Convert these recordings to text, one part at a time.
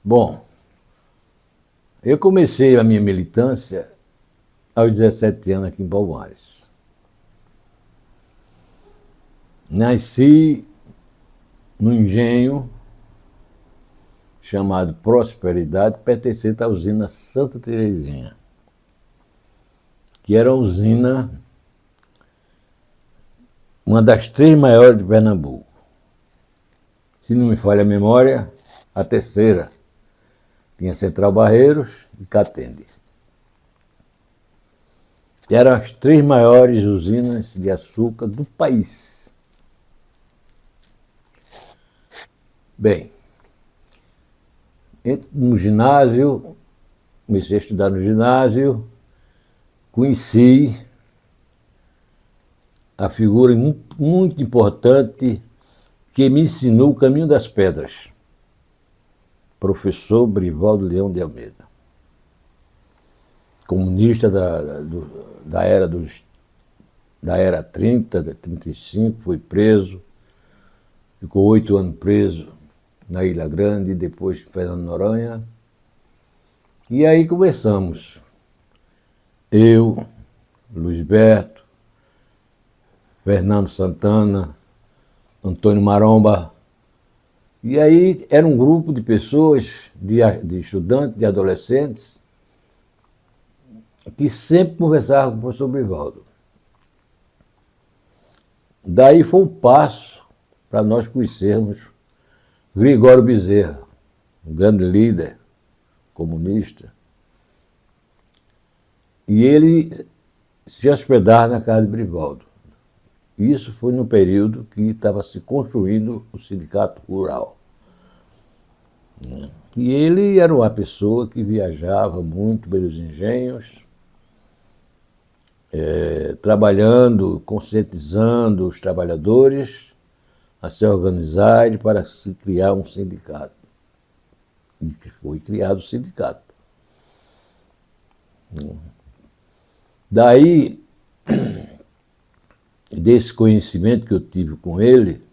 Bom, eu comecei a minha militância aos 17 anos aqui em Palmares. Nasci no engenho chamado Prosperidade, pertencente à usina Santa Terezinha, que era a usina, uma das 3 maiores de Pernambuco. Se não me falha a memória, a terceira. Tinha Central Barreiros e Catende. Eram as 3 maiores usinas de açúcar do país. Bem, no ginásio, comecei a estudar no ginásio, conheci a figura muito importante que me ensinou o caminho das pedras, professor Brivaldo Leão de Almeida, comunista da era 30, 35, foi preso, ficou 8 anos preso na Ilha Grande, depois Fernando Noronha. E aí começamos. Eu, Luiz Berto, Fernando Santana, Antônio Maromba. E aí era um grupo de pessoas, de estudantes, de adolescentes, que sempre conversavam com o professor Brivaldo. Daí foi um passo para nós conhecermos Gregório Bezerra, um grande líder comunista. E ele se hospedava na casa de Brivaldo. Isso foi no período que estava se construindo o Sindicato Rural. E ele era uma pessoa que viajava muito pelos engenhos, trabalhando, conscientizando os trabalhadores a se organizarem para se criar um sindicato. E foi criado o sindicato. Daí, desse conhecimento que eu tive com ele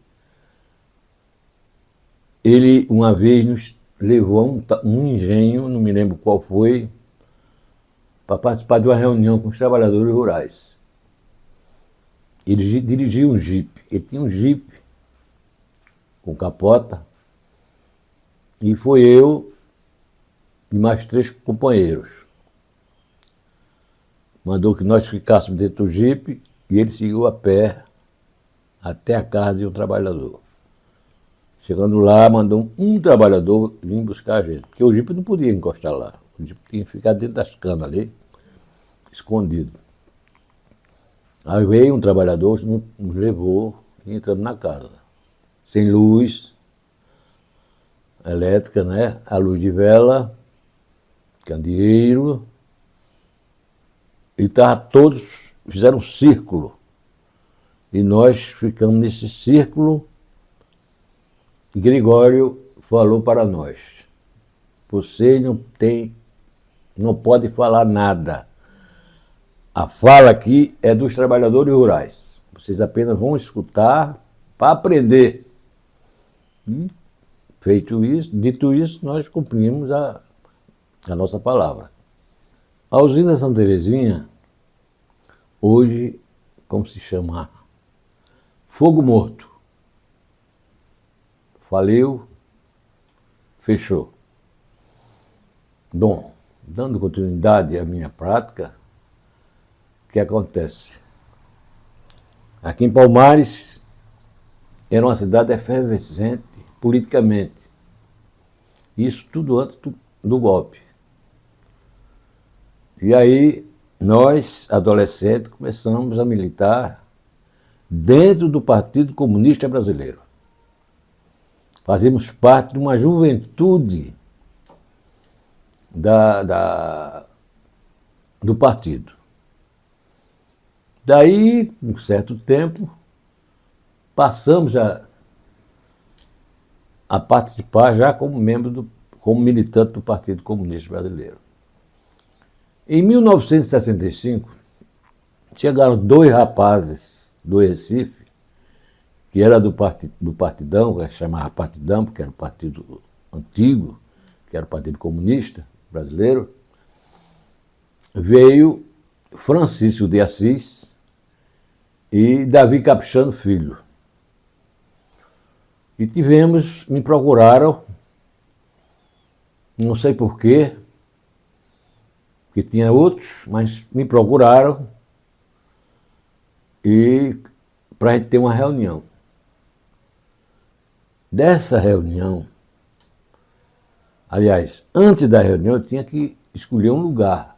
uma vez nos levou a um engenho, não me lembro qual foi, para participar de uma reunião com os trabalhadores rurais. Ele dirigia um jipe, ele tinha um jipe com capota, e foi eu e mais 3 companheiros. Mandou que nós ficássemos dentro do jipe e ele seguiu a pé até a casa de um trabalhador. Chegando lá, mandou um trabalhador vir buscar a gente, porque o jipe não podia encostar lá. O jipe tinha que ficar dentro das canas ali, escondido. Aí veio um trabalhador, nos levou e entramos na casa. Sem luz elétrica, né? A luz de vela, candeeiro, e todos fizeram um círculo. E nós ficamos nesse círculo e Gregório falou para nós: vocês não podem falar nada. A fala aqui é dos trabalhadores rurais. Vocês apenas vão escutar para aprender. E, dito isso, nós cumprimos a nossa palavra. A usina Santa Terezinha, hoje, como se chama? Fogo morto. Faliu, fechou. Bom, dando continuidade à minha prática, o que acontece? Aqui em Palmares era uma cidade efervescente politicamente. Isso tudo antes do golpe. E aí nós, adolescentes, começamos a militar dentro do Partido Comunista Brasileiro. Fazíamos parte de uma juventude do partido. Daí, um certo tempo, passamos a participar já como militante do Partido Comunista Brasileiro. Em 1965, chegaram 2 rapazes do Recife, que era do Partidão, que chamava Partidão, porque era o partido antigo, que era o Partido Comunista Brasileiro, veio Francisco de Assis e Davi Capistrano Filho. E me procuraram, não sei porquê, porque tinha outros, mas me procuraram e para a gente ter uma reunião. Dessa reunião, aliás, antes da reunião eu tinha que escolher um lugar.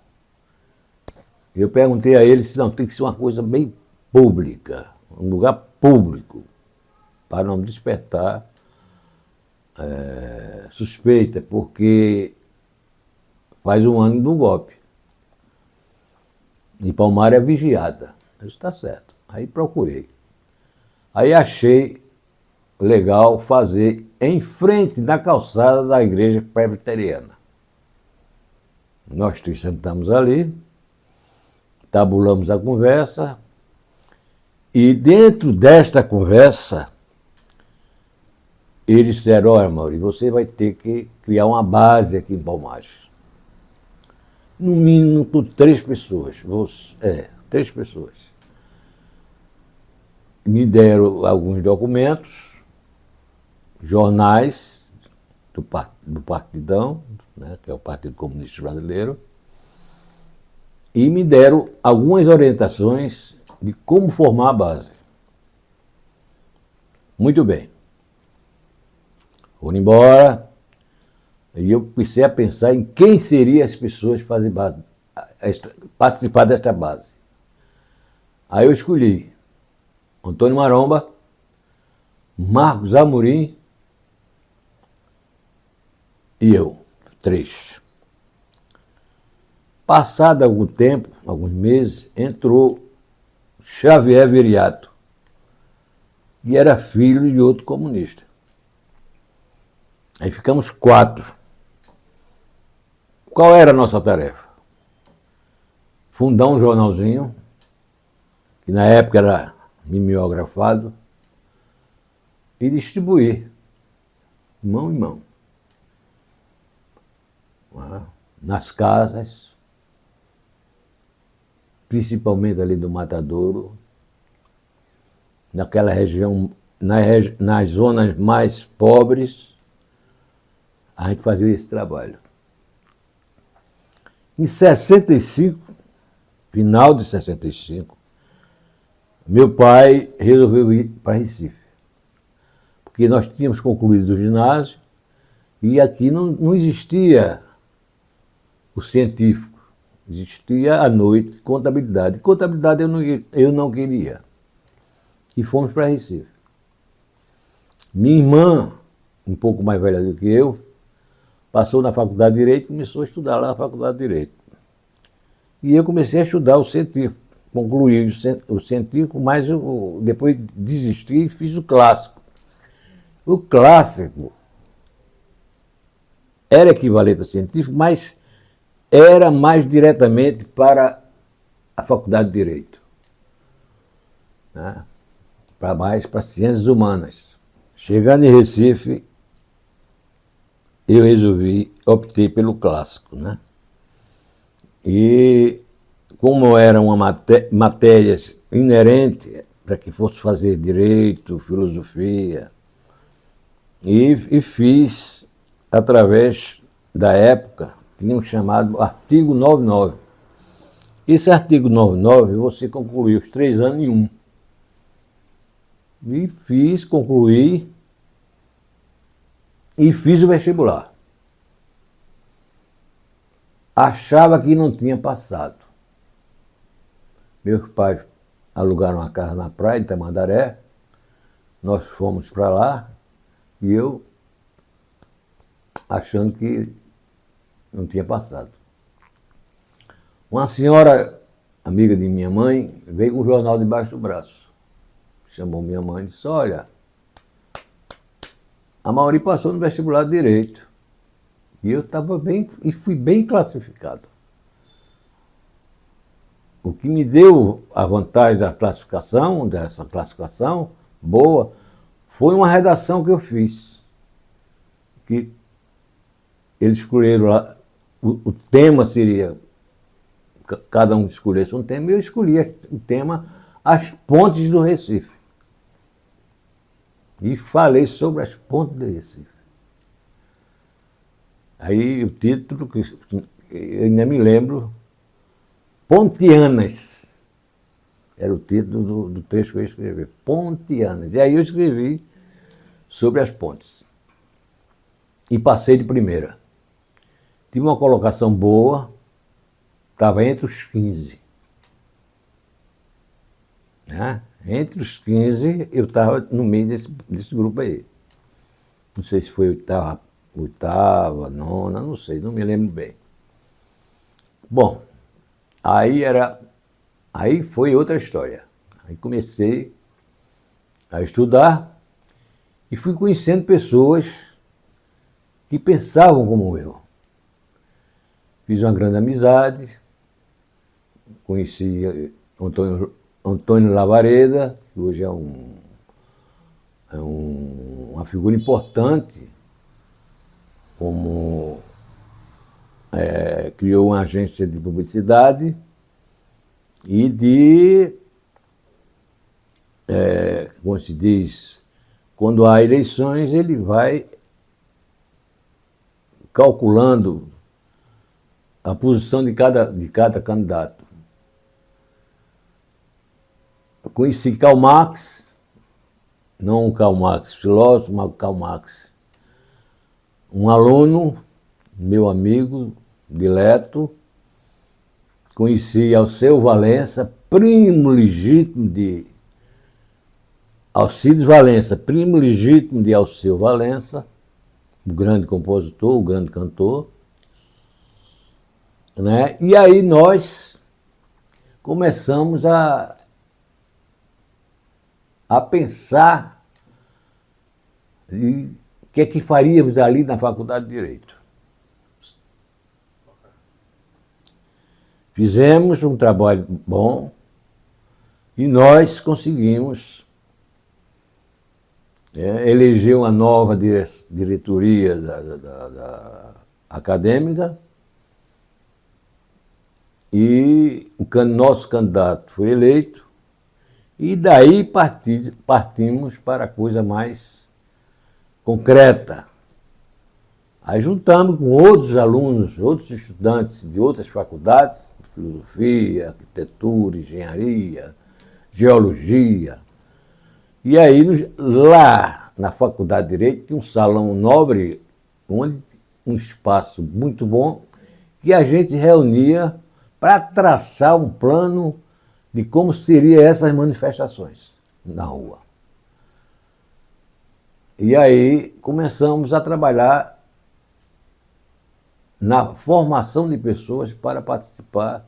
Eu perguntei a ele se não tem que ser uma coisa bem pública, um lugar público, para não despertar suspeita, porque faz um ano do golpe. E Palmares é vigiada. Isso está certo. Aí procurei. Aí achei legal fazer em frente da calçada da igreja presbiteriana. Nós três sentamos ali, tabulamos a conversa, e dentro desta conversa, eles disseram: olha, Mauri, você vai ter que criar uma base aqui em Palmares. No mínimo por 3 pessoas. 3 pessoas. Me deram alguns documentos, jornais do Partidão, né, que é o Partido Comunista Brasileiro, e me deram algumas orientações de como formar a base. Muito bem. Foram embora, e eu comecei a pensar em quem seriam as pessoas para participar desta base. Aí eu escolhi Antônio Maromba, Marcos Amorim e eu, 3. Passado algum tempo, alguns meses, entrou Xavier Viriato, que era filho de outro comunista. Aí ficamos 4. Qual era a nossa tarefa? Fundar um jornalzinho, que na época era mimeografado, e distribuir, mão em mão, nas casas, principalmente ali do Matadouro, naquela região, nas zonas mais pobres, a gente fazia esse trabalho. Em 65, final de 65, meu pai resolveu ir para Recife, porque nós tínhamos concluído o ginásio e aqui não existia o científico, existia à noite contabilidade. Contabilidade eu não queria. E fomos para Recife. Minha irmã, um pouco mais velha do que eu, passou na faculdade de Direito e começou a estudar lá na faculdade de Direito. E eu comecei a estudar o científico. Concluí o científico, mas depois desisti e fiz o clássico. O clássico era equivalente ao científico, mas era mais diretamente para a faculdade de Direito, né? Para ciências humanas. Chegando em Recife, eu optei pelo clássico, né? E como eram matérias inerentes para que fosse fazer direito, filosofia, e fiz através da época, tinha um chamado artigo 99. Esse artigo 99 você concluiu os 3 anos em 1. E concluí e fiz o vestibular. Achava que não tinha passado. Meus pais alugaram uma casa na praia de Tamandaré, nós fomos para lá e eu achando que não tinha passado. Uma senhora, amiga de minha mãe, veio com um jornal debaixo do braço. Chamou minha mãe e disse: olha, a Mauri passou no vestibular de Direito. E eu estava bem, e fui bem classificado. O que me deu a vantagem dessa classificação boa, foi uma redação que eu fiz, que eles escolheram lá, o tema seria, cada um escolhesse um tema, e eu escolhi o tema As Pontes do Recife. E falei sobre as pontes do Recife. Aí o título, que eu ainda me lembro, Pontianas. Era o título do texto que eu ia escrever, Pontianas. E aí eu escrevi sobre as pontes. E passei de primeira. Tive uma colocação boa, estava entre os 15. Né? Entre os 15, eu estava no meio desse grupo aí. Não sei se foi oitava, nona, não sei, não me lembro bem. Bom, aí foi outra história. Aí comecei a estudar e fui conhecendo pessoas que pensavam como eu. Fiz uma grande amizade, conheci Antônio Lavareda, que hoje é uma figura importante, como criou uma agência de publicidade e como se diz, quando há eleições, ele vai calculando a posição de cada candidato. Eu conheci Karl Marx, não o Karl Marx filósofo, mas o Karl Marx, um aluno, meu amigo, dileto. Conheci Alceu Valença, primo legítimo de Alcides Valença, primo legítimo de Alceu Valença, o grande compositor, o grande cantor. Né? E aí nós começamos a pensar em o que é que faríamos ali na Faculdade de Direito. Fizemos um trabalho bom e nós conseguimos eleger uma nova diretoria da acadêmica e o nosso candidato foi eleito e daí partimos para a coisa mais concreta. Aí juntamos com outros alunos, outros estudantes de outras faculdades, filosofia, arquitetura, engenharia, geologia. E aí, lá na Faculdade de Direito, tinha um salão nobre, onde um espaço muito bom, que a gente reunia para traçar um plano de como seriam essas manifestações na rua. E aí começamos a trabalhar na formação de pessoas para participar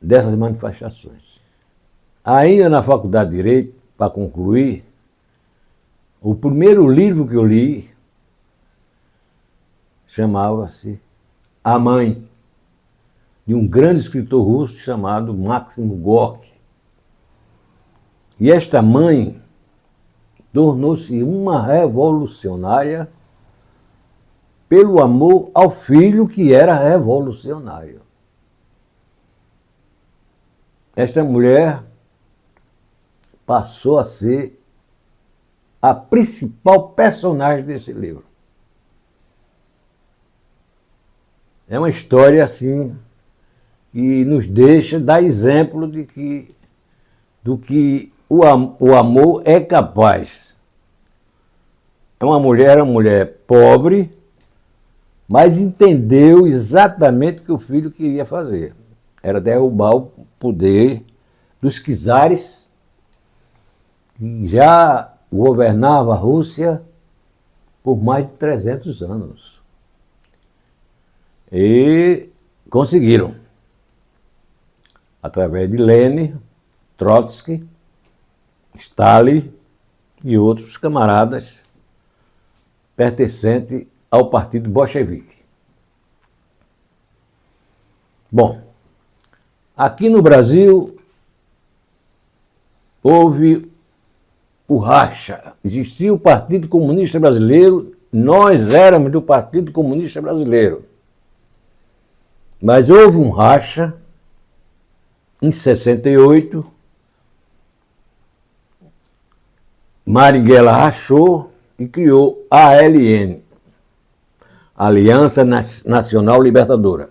dessas manifestações. Ainda na Faculdade de Direito, para concluir, o primeiro livro que eu li chamava-se A Mãe, de um grande escritor russo chamado Máximo Gorky. E esta mãe tornou-se uma revolucionária pelo amor ao filho que era revolucionário. Esta mulher passou a ser a principal personagem desse livro. É uma história assim que nos deixa dar exemplo do que o amor é capaz. É uma mulher pobre, mas entendeu exatamente o que o filho queria fazer. Era derrubar o poder dos czares, que já governava a Rússia por mais de 300 anos. E conseguiram, através de Lenin, Trotsky, Stalin e outros camaradas pertencentes ao partido bolchevique. Bom, aqui no Brasil houve o racha. Existia o Partido Comunista Brasileiro nós éramos do Partido Comunista Brasileiro. Mas houve um racha em 68, Marighella rachou e criou a ALN, Aliança Nacional Libertadora.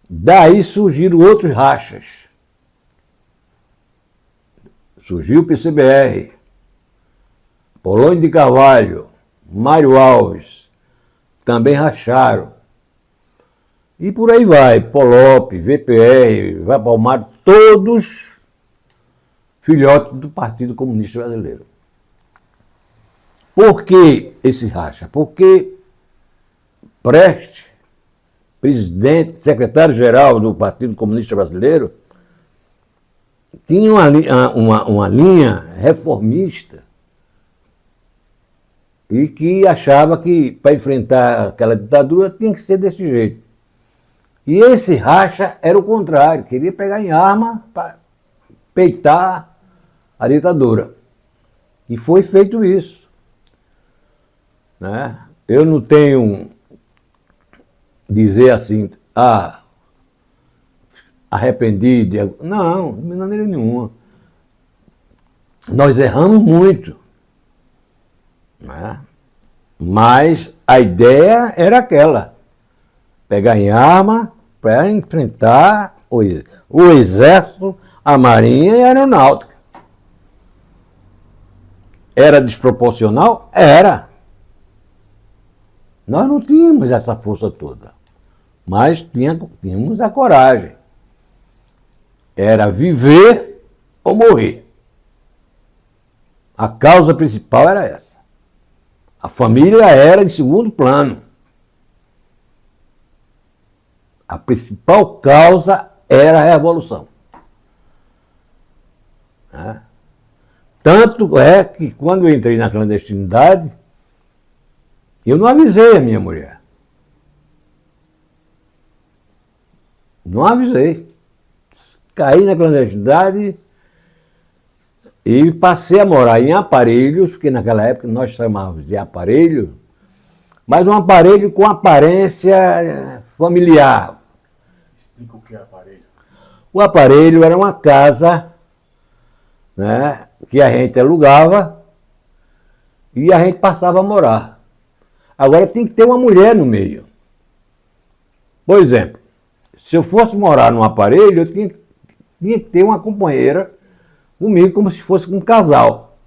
Daí surgiram outros rachas. Surgiu o PCBR, Polônio de Carvalho, Mário Alves, também racharam. E por aí vai, Polop, VPR, Vai Palmar, todos filhotes do Partido Comunista Brasileiro. Por que esse racha? Porque Prestes, presidente, secretário-geral do Partido Comunista Brasileiro, tinha uma linha reformista e que achava que para enfrentar aquela ditadura tinha que ser desse jeito. E esse racha era o contrário, queria pegar em arma para peitar a ditadura. E foi feito isso. Né? Eu não tenho dizer assim, arrependido. Não, de maneira nenhuma. Nós erramos muito. Né? Mas a ideia era aquela. Pegar em arma para enfrentar o Exército, a Marinha e a Aeronáutica. Era desproporcional? Era. Nós não tínhamos essa força toda, mas tínhamos a coragem. Era viver ou morrer. A causa principal era essa. A família era em segundo plano. A principal causa era a revolução. Né? Tanto é que quando eu entrei na clandestinidade, eu não avisei a minha mulher. Não avisei. Caí na clandestinidade e passei a morar em aparelhos, porque naquela época nós chamávamos de aparelho, mas um aparelho com aparência familiar. Explica o que é aparelho. O aparelho era uma casa, né, que a gente alugava e a gente passava a morar. Agora tem que ter uma mulher no meio. Por exemplo, se eu fosse morar num aparelho, eu tinha que ter uma companheira comigo, como se fosse um casal.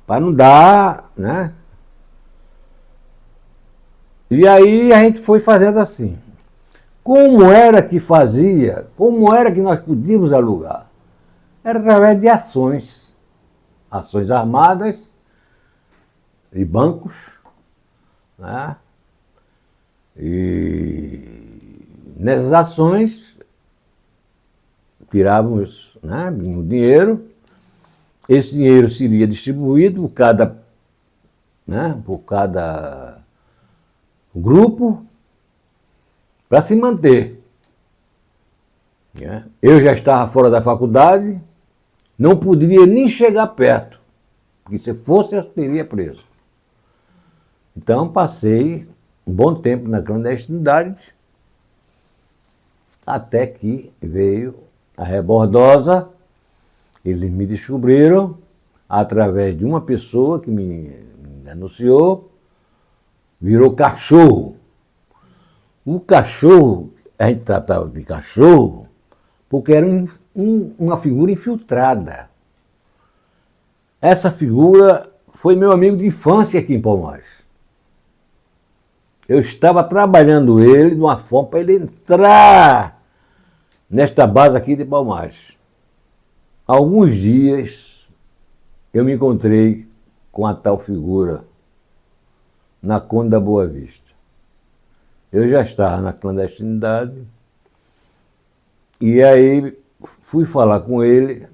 Para não dar, né? E aí a gente foi fazendo assim. Como era que fazia? Como era que nós podíamos alugar? Era através de ações. Ações armadas e bancos. Né? E nessas ações tirávamos, né, o dinheiro, esse dinheiro seria distribuído por cada grupo para se manter. Né? Eu já estava fora da faculdade, não poderia nem chegar perto, porque se fosse eu teria preso. Então passei um bom tempo na clandestinidade, até que veio a Rebordosa. Eles me descobriram através de uma pessoa que me denunciou, virou cachorro. O cachorro, a gente tratava de cachorro, porque era uma figura infiltrada. Essa figura foi meu amigo de infância aqui em Palmares. Eu estava trabalhando ele de uma forma para ele entrar nesta base aqui de Palmares. Há alguns dias eu me encontrei com a tal figura na Conde da Boa Vista. Eu já estava na clandestinidade e aí fui falar com ele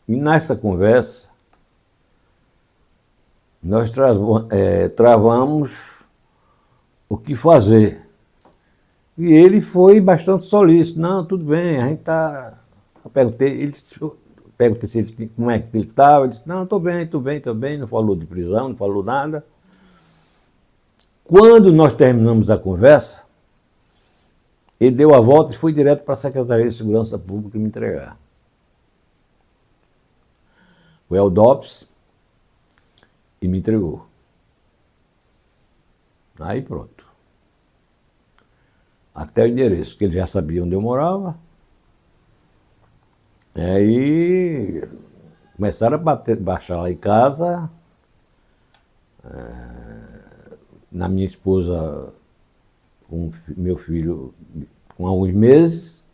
e nessa conversa nós travamos o que fazer. E ele foi bastante solícito. Não, tudo bem, a gente está... Eu perguntei, ele disse, perguntei se ele, como é que ele estava, ele disse, não, estou bem, não falou de prisão, não falou nada. Quando nós terminamos a conversa, ele deu a volta e foi direto para a Secretaria de Segurança Pública me entregar. Foi ao DOPS e me entregou. Aí pronto. Até o endereço, que ele já sabia onde eu morava. Aí começaram a baixar lá em casa. Na minha esposa, com meu filho, com alguns meses.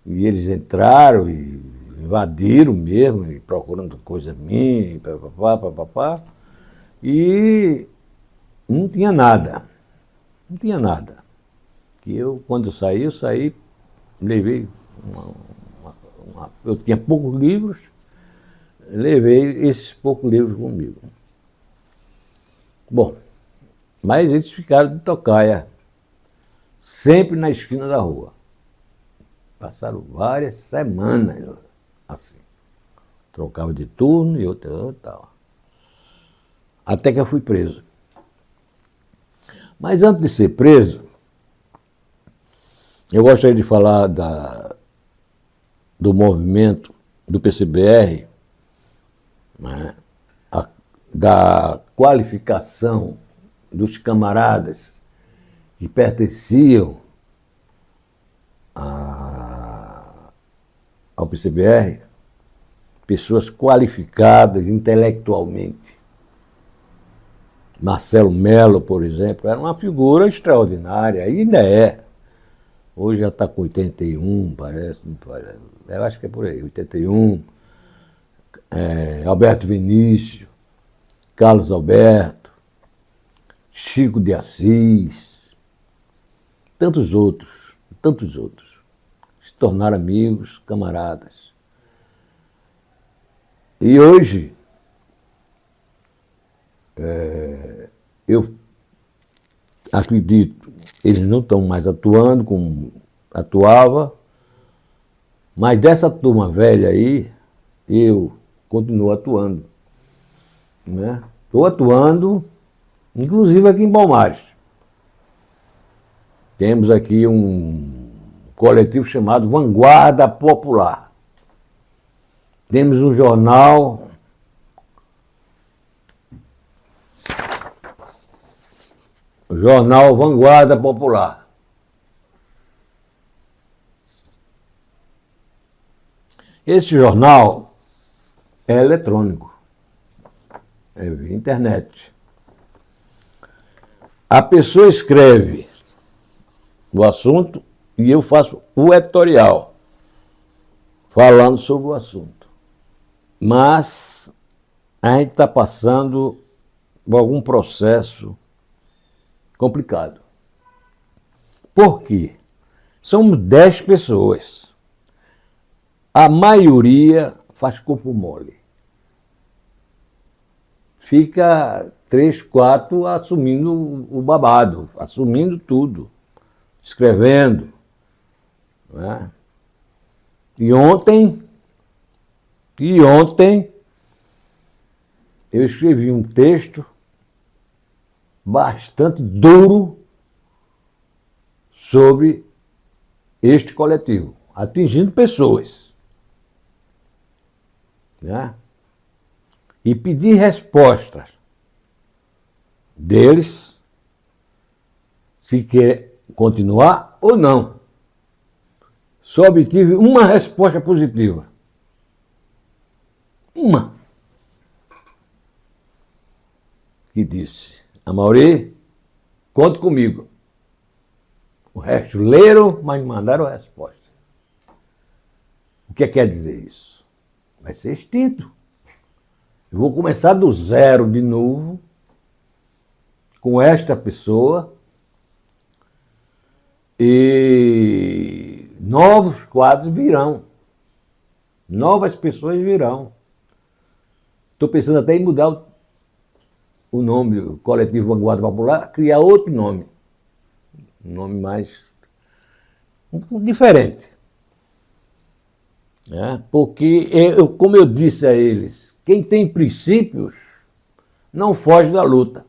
E eles entraram e invadiram mesmo, e procurando coisa minha, e papapá. E não tinha nada. Não tinha nada. Que eu, quando eu saí, levei eu tinha poucos livros, levei esses poucos livros comigo. Bom, mas eles ficaram de tocaia, sempre na esquina da rua. Passaram várias semanas assim. Trocava de turno e outra tal. Até que eu fui preso. Mas antes de ser preso, eu gostaria de falar do movimento do PCBR, né, da qualificação dos camaradas que pertenciam ao PCBR, pessoas qualificadas intelectualmente. Marcelo Melo, por exemplo, era uma figura extraordinária, ainda é. Hoje já está com 81, parece. Eu acho que é por aí, 81. Alberto Vinícius, Carlos Alberto, Chico de Assis, tantos outros, se tornaram amigos, camaradas. E hoje, eu acredito, eles não estão mais atuando como atuava, mas dessa turma velha aí, eu continuo atuando. Né? Estou atuando, inclusive aqui em Palmares. Temos aqui um coletivo chamado Vanguarda Popular. Temos um jornal Vanguarda Popular. Esse jornal é eletrônico, é via internet. A pessoa escreve o assunto e eu faço o editorial, falando sobre o assunto. Mas a gente está passando por algum processo complicado. Por quê? Somos 10 pessoas. A maioria faz corpo mole. Fica 3, 4 assumindo o babado, assumindo tudo, escrevendo. Né? E ontem eu escrevi um texto bastante duro sobre este coletivo, atingindo pessoas. Né? E pedi respostas deles se quer continuar ou não. Só obtive uma resposta positiva. Uma. Que disse: Amaury, conte comigo. O resto leram, mas me mandaram a resposta. O que quer dizer isso? Vai ser extinto. Eu vou começar do zero de novo, com esta pessoa, e novos quadros virão. Novas pessoas virão. Estou pensando até em mudar o nome do Coletivo Vanguarda Popular, criar outro nome. Um nome mais diferente. né? Porque, como eu disse a eles, quem tem princípios não foge da luta.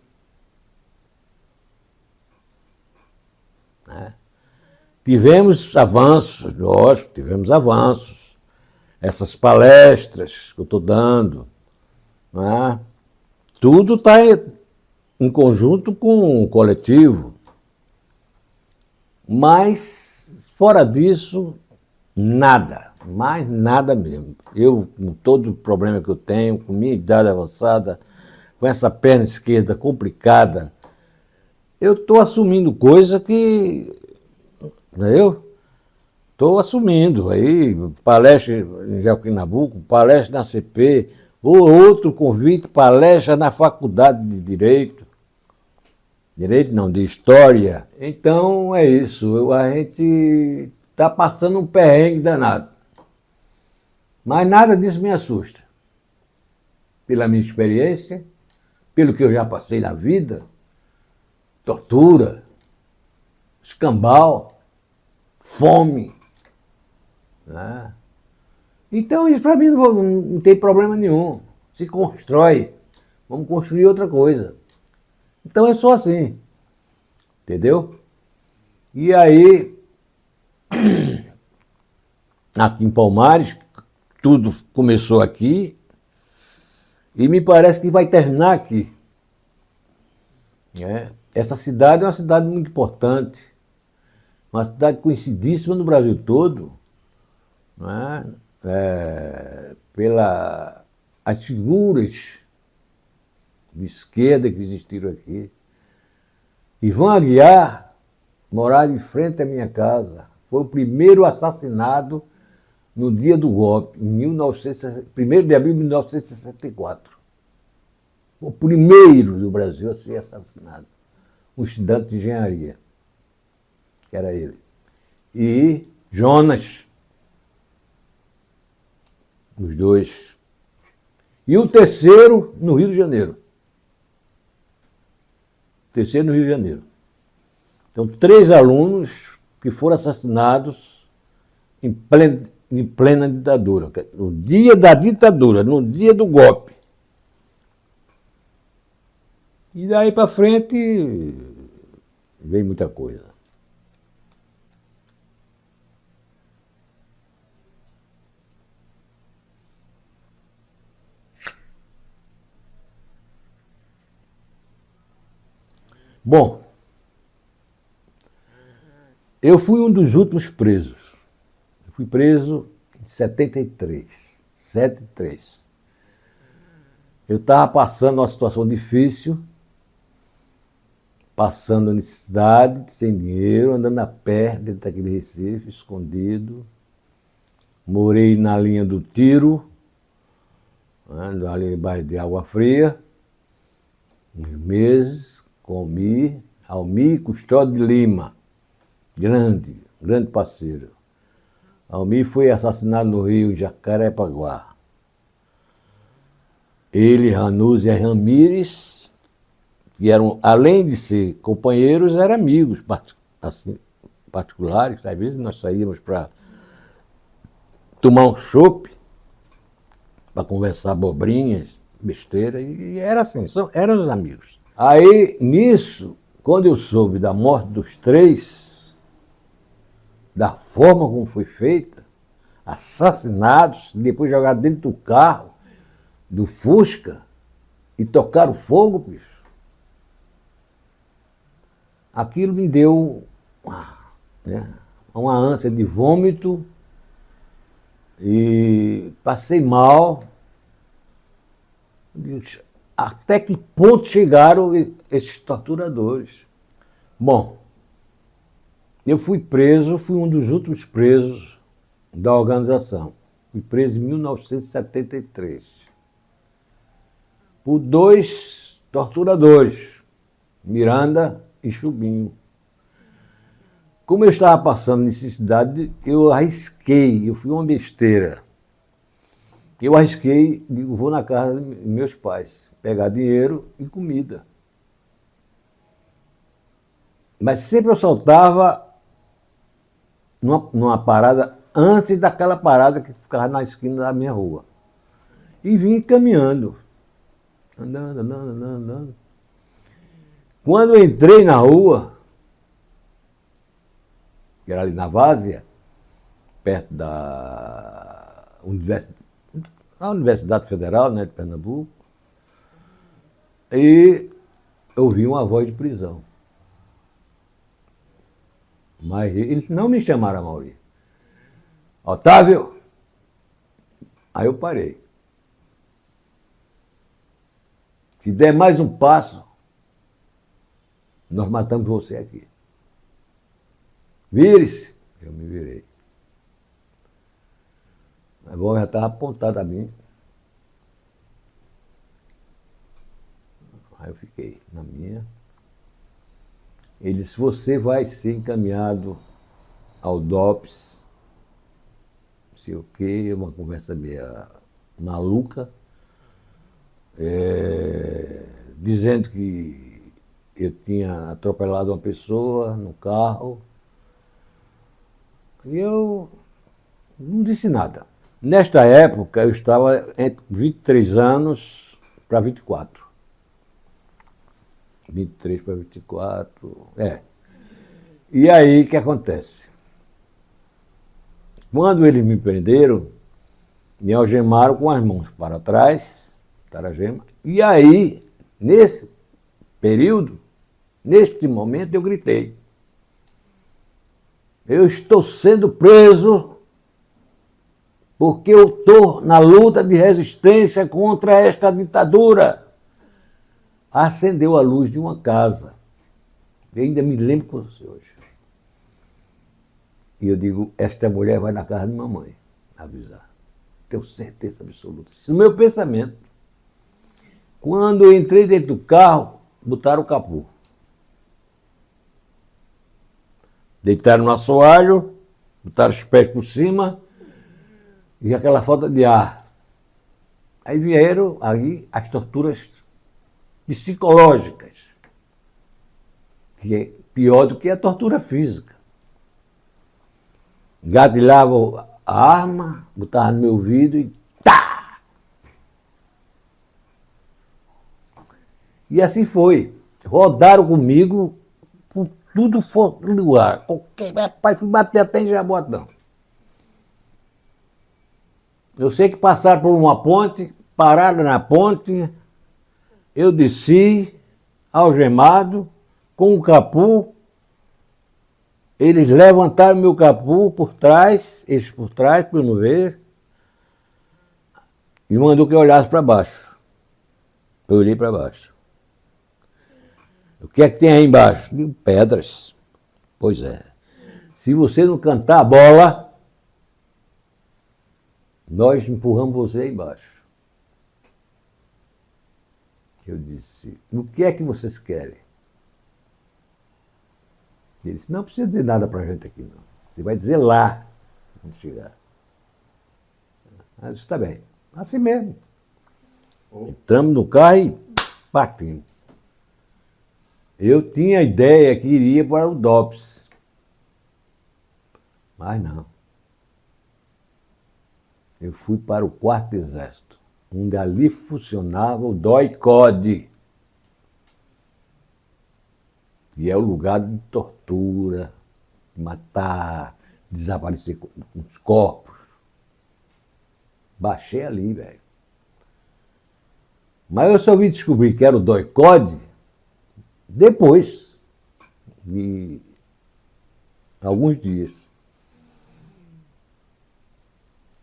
Né? Tivemos avanços, lógico, tivemos avanços. Essas palestras que eu estou dando, né? Tudo está em conjunto com o coletivo. Mas, fora disso, nada, mais nada mesmo. Eu, com todo o problema que eu tenho, com minha idade avançada, com essa perna esquerda complicada, eu estou assumindo coisa que, entendeu? Estou assumindo aí, palestra em Joaquim Nabuco, palestra na CP, ou outro convite, palestra na faculdade de Direito. Direito não, de História. Então é isso, a gente está passando um perrengue danado. Mas nada disso me assusta. Pela minha experiência, pelo que eu já passei na vida, tortura, escambau, fome. Né? Então isso para mim não tem problema nenhum. Se constrói, vamos construir outra coisa. Então é só assim, entendeu? E aí, aqui em Palmares, tudo começou aqui e me parece que vai terminar aqui. Essa cidade é uma cidade muito importante, uma cidade conhecidíssima no Brasil todo, né? Pelas as figuras de esquerda que existiram aqui. Ivan Aguiar morava em frente à minha casa. Foi o primeiro assassinado no dia do golpe, em 1 de abril de 1964. O primeiro do Brasil a ser assassinado. Um estudante de engenharia, que era ele. E Jonas, os dois. E o terceiro no Rio de Janeiro. Terceiro no Rio de Janeiro. Então, 3 alunos que foram assassinados em plena ditadura. No dia da ditadura, no dia do golpe. E daí para frente veio muita coisa. Bom, eu fui um dos últimos presos. Eu fui preso em 73, 73. Eu estava passando uma situação difícil, passando necessidade, sem dinheiro, andando a pé dentro daquele Recife, escondido. Morei na linha do Tiro, né, ali embaixo de Água Fria, uns meses, comi. Almir Custódio de Lima, grande parceiro. Almir foi assassinado no Rio, em Jacarepaguá. Ele, Ranúzia Ramírez, que eram, além de ser companheiros, eram amigos assim, particulares. Às vezes nós saíamos para tomar um chopp, para conversar abobrinhas, besteira, e era assim, eram os amigos. Aí, nisso, quando eu soube da morte dos 3, da forma como foi feita, assassinados, depois jogados dentro do carro, do Fusca, e tocaram fogo, bicho. Aquilo me deu uma ânsia de vômito e passei mal. Até que ponto chegaram esses torturadores? Bom, eu fui preso, fui um dos últimos presos da organização. Fui preso em 1973 por 2 torturadores, Miranda e Chubinho. Como eu estava passando necessidade, eu arrisquei, eu fui uma besteira. Eu arrisquei, digo, vou na casa dos meus pais, pegar dinheiro e comida. Mas sempre eu soltava numa parada antes daquela parada que ficava na esquina da minha rua. E vim caminhando. Andando. Quando eu entrei na rua, que era ali na Várzea, perto da Universidade Federal, né, de Pernambuco, e eu ouvi uma voz de prisão. Mas eles não me chamaram a Mauri. Otávio! Aí eu parei. Se der mais um passo, nós matamos você aqui. Vire-se! Eu me virei. A bola já estava apontada a mim. Aí eu fiquei na minha. Ele disse, você vai ser encaminhado ao DOPS, não sei o quê, uma conversa meio maluca, dizendo que eu tinha atropelado uma pessoa no carro. E eu não disse nada. Nesta época, eu estava entre 23 anos para 24. 23 para 24, E aí, o que acontece? Quando eles me prenderam, me algemaram com as mãos para trás, taragema, e aí, nesse período, neste momento, eu gritei. Eu estou sendo preso porque eu estou na luta de resistência contra esta ditadura. Acendeu a luz de uma casa. Eu ainda me lembro com você hoje. E eu digo, esta mulher vai na casa de mamãe avisar. Tenho certeza absoluta. Isso no meu pensamento. Quando eu entrei dentro do carro, botaram o capô. Deitaram no assoalho, botaram os pés por cima e aquela falta de ar. Aí vieram aí as torturas psicológicas, que é pior do que a tortura física. Gatilhava a arma, botava no meu ouvido e tá! E assim foi. Rodaram comigo por tudo fora do lugar. Qualquer rapaz, fui bater até em Jabotão. Eu sei que passaram por uma ponte, pararam na ponte. Eu desci, algemado, com o capuz. Eles levantaram meu capuz por trás, eles por trás, para eu não ver, e mandou que eu olhasse para baixo. Eu olhei para baixo. O que é que tem aí embaixo? Digo, pedras. Pois é. Se você não cantar a bola, nós empurramos você aí embaixo. Eu disse, o que é que vocês querem? Ele disse, não precisa dizer nada para a gente aqui, não. Você vai dizer lá, quando chegar. Eu disse, está bem. Assim mesmo. Entramos no carro e partimos. Eu tinha a ideia que iria para o DOPS. Mas não. Eu fui para o 4º Exército, onde ali funcionava o DOI-CODE, que é o lugar de tortura, de matar, desaparecer com os corpos. Baixei ali, velho. Mas eu só vim descobrir que era o DOI-CODE depois de alguns dias.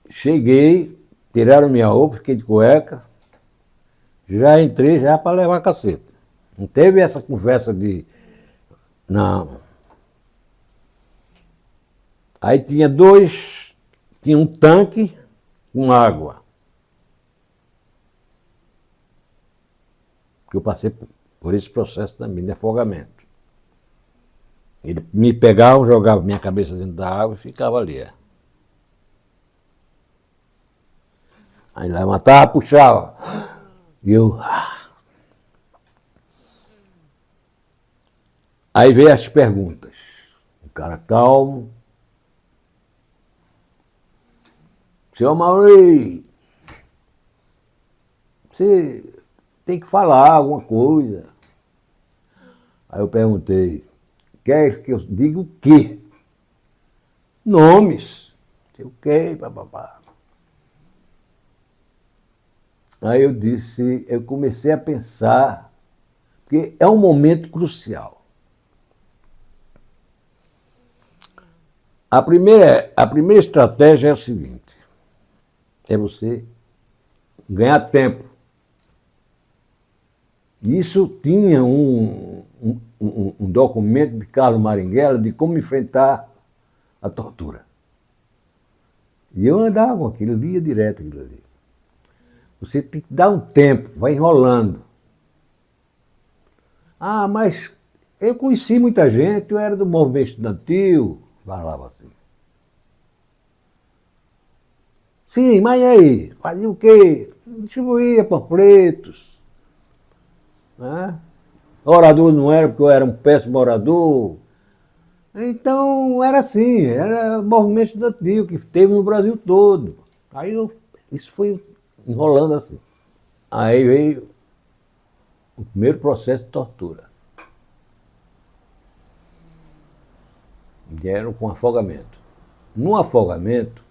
Cheguei, tiraram minha roupa, fiquei de cueca, já entrei já para levar caceta. Não teve essa conversa de... Não. Aí tinha tinha um tanque com água. Eu passei por esse processo também de afogamento. Ele me pegava, jogava minha cabeça dentro da água e ficava ali. Aí levantava, puxava. E eu... Aí veio as perguntas. Um cara calmo. Seu Mauri, você tem que falar alguma coisa. Aí eu perguntei, quer que eu diga o quê? Nomes. Sei o quê, papapá. Aí eu comecei a pensar, porque é um momento crucial. A primeira estratégia é a seguinte, é você ganhar tempo. Isso tinha um documento de Carlos Marighella de como enfrentar a tortura. E eu andava com aquilo, lia direto aquilo ali. Você tem que dar um tempo, vai enrolando. Ah, mas eu conheci muita gente, eu era do movimento estudantil, falava assim. Sim, mas e aí? Fazia o quê? Distribuía panfletos. Né? Orador não era, porque eu era um péssimo orador. Então era assim, era movimento estudantil que teve no Brasil todo. Isso foi enrolando assim. Aí veio o primeiro processo de tortura. Que era com afogamento. No afogamento,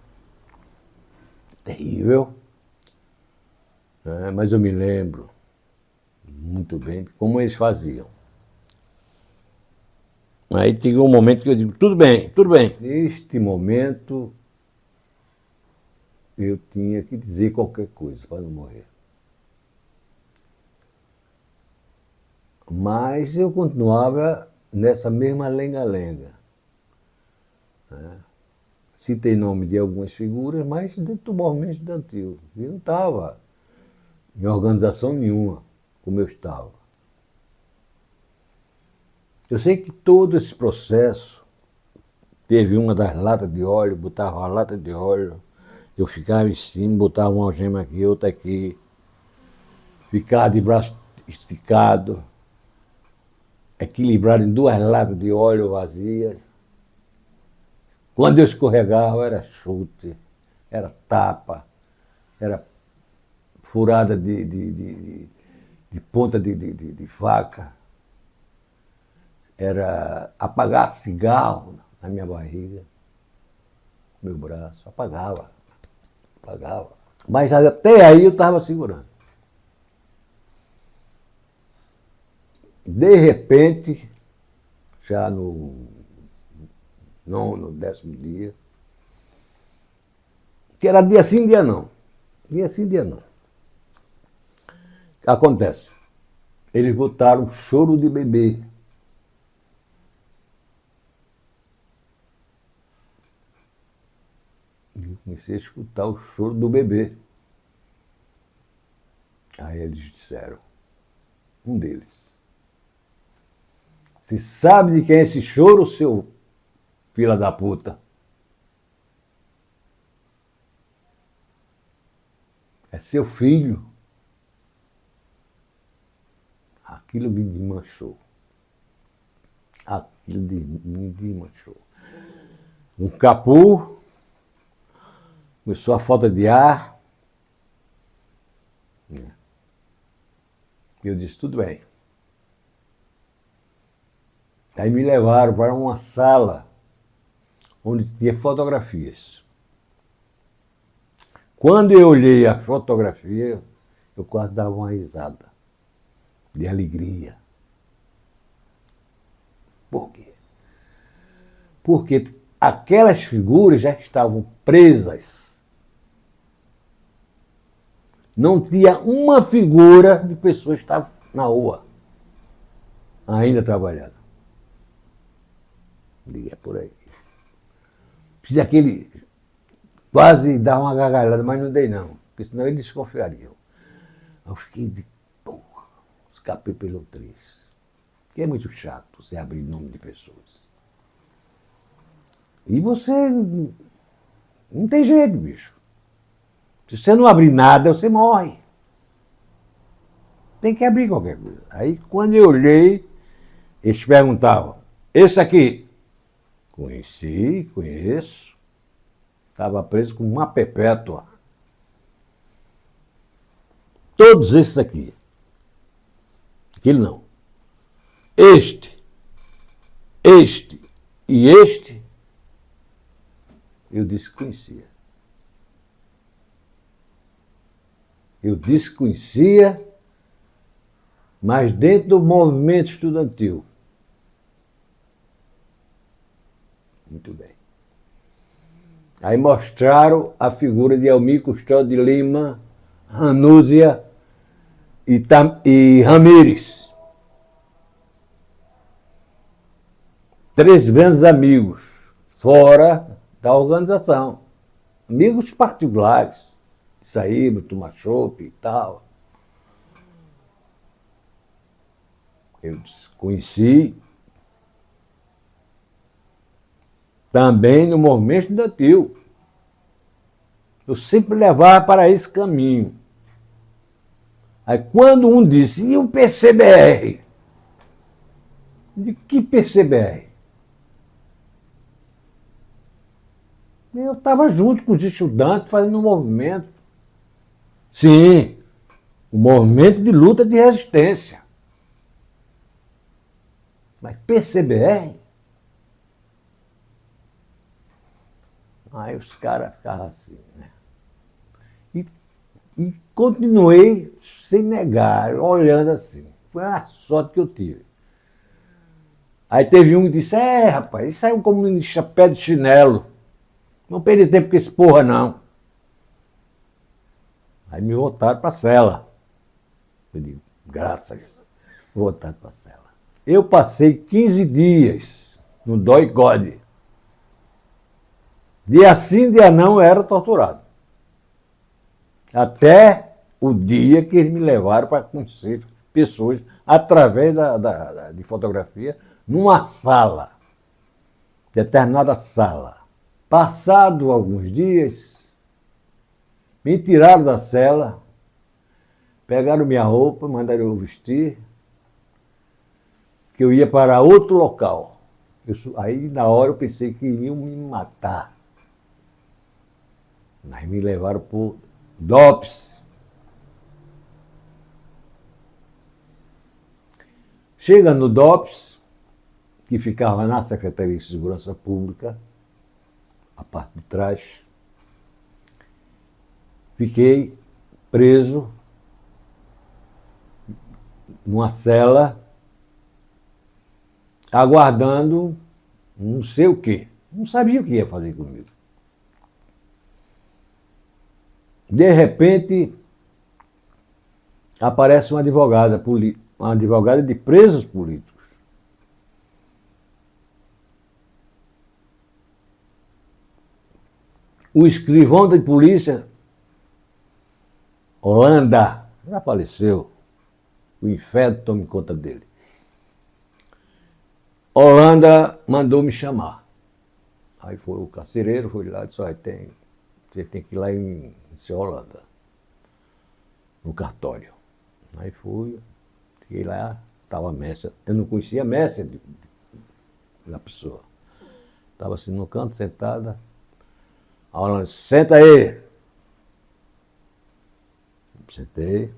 terrível, né? Mas eu me lembro muito bem de como eles faziam. Aí chegou um momento que eu digo, tudo bem, tudo bem. Neste momento, eu tinha que dizer qualquer coisa para não morrer. Mas eu continuava nessa mesma lenga-lenga. Né? Citei nome de algumas figuras, mas dentro do movimento estudantil. Eu não estava em organização nenhuma, como eu estava. Eu sei que todo esse processo teve uma das latas de óleo, botava a lata de óleo, eu ficava em cima, botava uma algema aqui, outra aqui, ficava de braço esticado, equilibrado em duas latas de óleo vazias. Quando eu escorregava, era chute, era tapa, era furada de ponta de faca, era apagar cigarro na minha barriga, meu braço, apagava. Mas até aí eu estava segurando. De repente, já no 10º dia, que era dia sim, dia não. Dia sim, dia não. Acontece, eles botaram choro de bebê. E eu comecei a escutar o choro do bebê. Aí eles disseram, um deles, você sabe de quem é esse choro, seu filho da puta? É seu filho. Aquilo me desmanchou. Me desmanchou. Um capô, começou a falta de ar. Eu disse, tudo bem. Aí me levaram para uma sala onde tinha fotografias. Quando eu olhei a fotografia, eu quase dava uma risada de alegria. Por quê? Porque aquelas figuras já estavam presas. Não tinha uma figura de pessoa que estava na rua, ainda trabalhando. Diga, é por aí. Fiz aquele, quase dar uma gargalhada, mas não dei não, porque senão eles desconfiariam. Eu fiquei de porra, escapei pelo triz. Que é muito chato você abrir nome de pessoas. E você não tem jeito, bicho. Se você não abrir nada, você morre. Tem que abrir qualquer coisa. Aí, quando eu olhei, eles perguntavam, esse aqui? Conheci, conheço. Estava preso com uma perpétua. Todos esses aqui. Aquele não. Este e este, eu desconhecia. Eu desconhecia, mas dentro do movimento estudantil. Muito bem. Aí mostraram a figura de Almir Custódio de Lima, Ranúzia e Ramírez. 3 grandes amigos, fora da organização. Amigos particulares. Saímos, tomar chopp e tal. Eu desconheci também no movimento estudantil. Eu sempre levava para esse caminho. Aí quando um disse, e o PCBR? De que PCBR? Eu estava junto com os estudantes fazendo um movimento. Sim, o movimento de luta de resistência. Mas PCBR? Aí os caras ficavam assim, né? E continuei sem negar, olhando assim. Foi uma sorte que eu tive. Aí teve um que disse, rapaz, isso aí é um comunista pé de chinelo. Não perdi tempo com esse porra, não. Aí me voltaram para a cela. Eu digo, graças, voltaram para a cela. Eu passei 15 dias no DOI-CODE. Dia sim, dia não, eu era torturado. Até o dia que eles me levaram para conhecer pessoas através de fotografia numa sala, determinada sala. Passado alguns dias, me tiraram da cela, pegaram minha roupa, mandaram eu vestir, que eu ia para outro local. Aí, na hora, eu pensei que iam me matar. Aí me levaram para o DOPS. Chega no DOPS, que ficava na Secretaria de Segurança Pública, a parte de trás, fiquei preso numa cela, aguardando não sei o quê. Não sabia o que ia fazer comigo. De repente, aparece uma advogada de presos políticos. O escrivão de polícia, Holanda, já faleceu. O inferno tome conta dele. Holanda mandou me chamar. Aí foi o carcereiro, foi lá e disse, você tem que ir lá em Seu Holanda, no cartório. Aí fui, fiquei lá, estava a Mércia. Eu não conhecia a Mércia da pessoa. Estava assim no canto, sentada. A Holanda disse, senta aí. Sentei.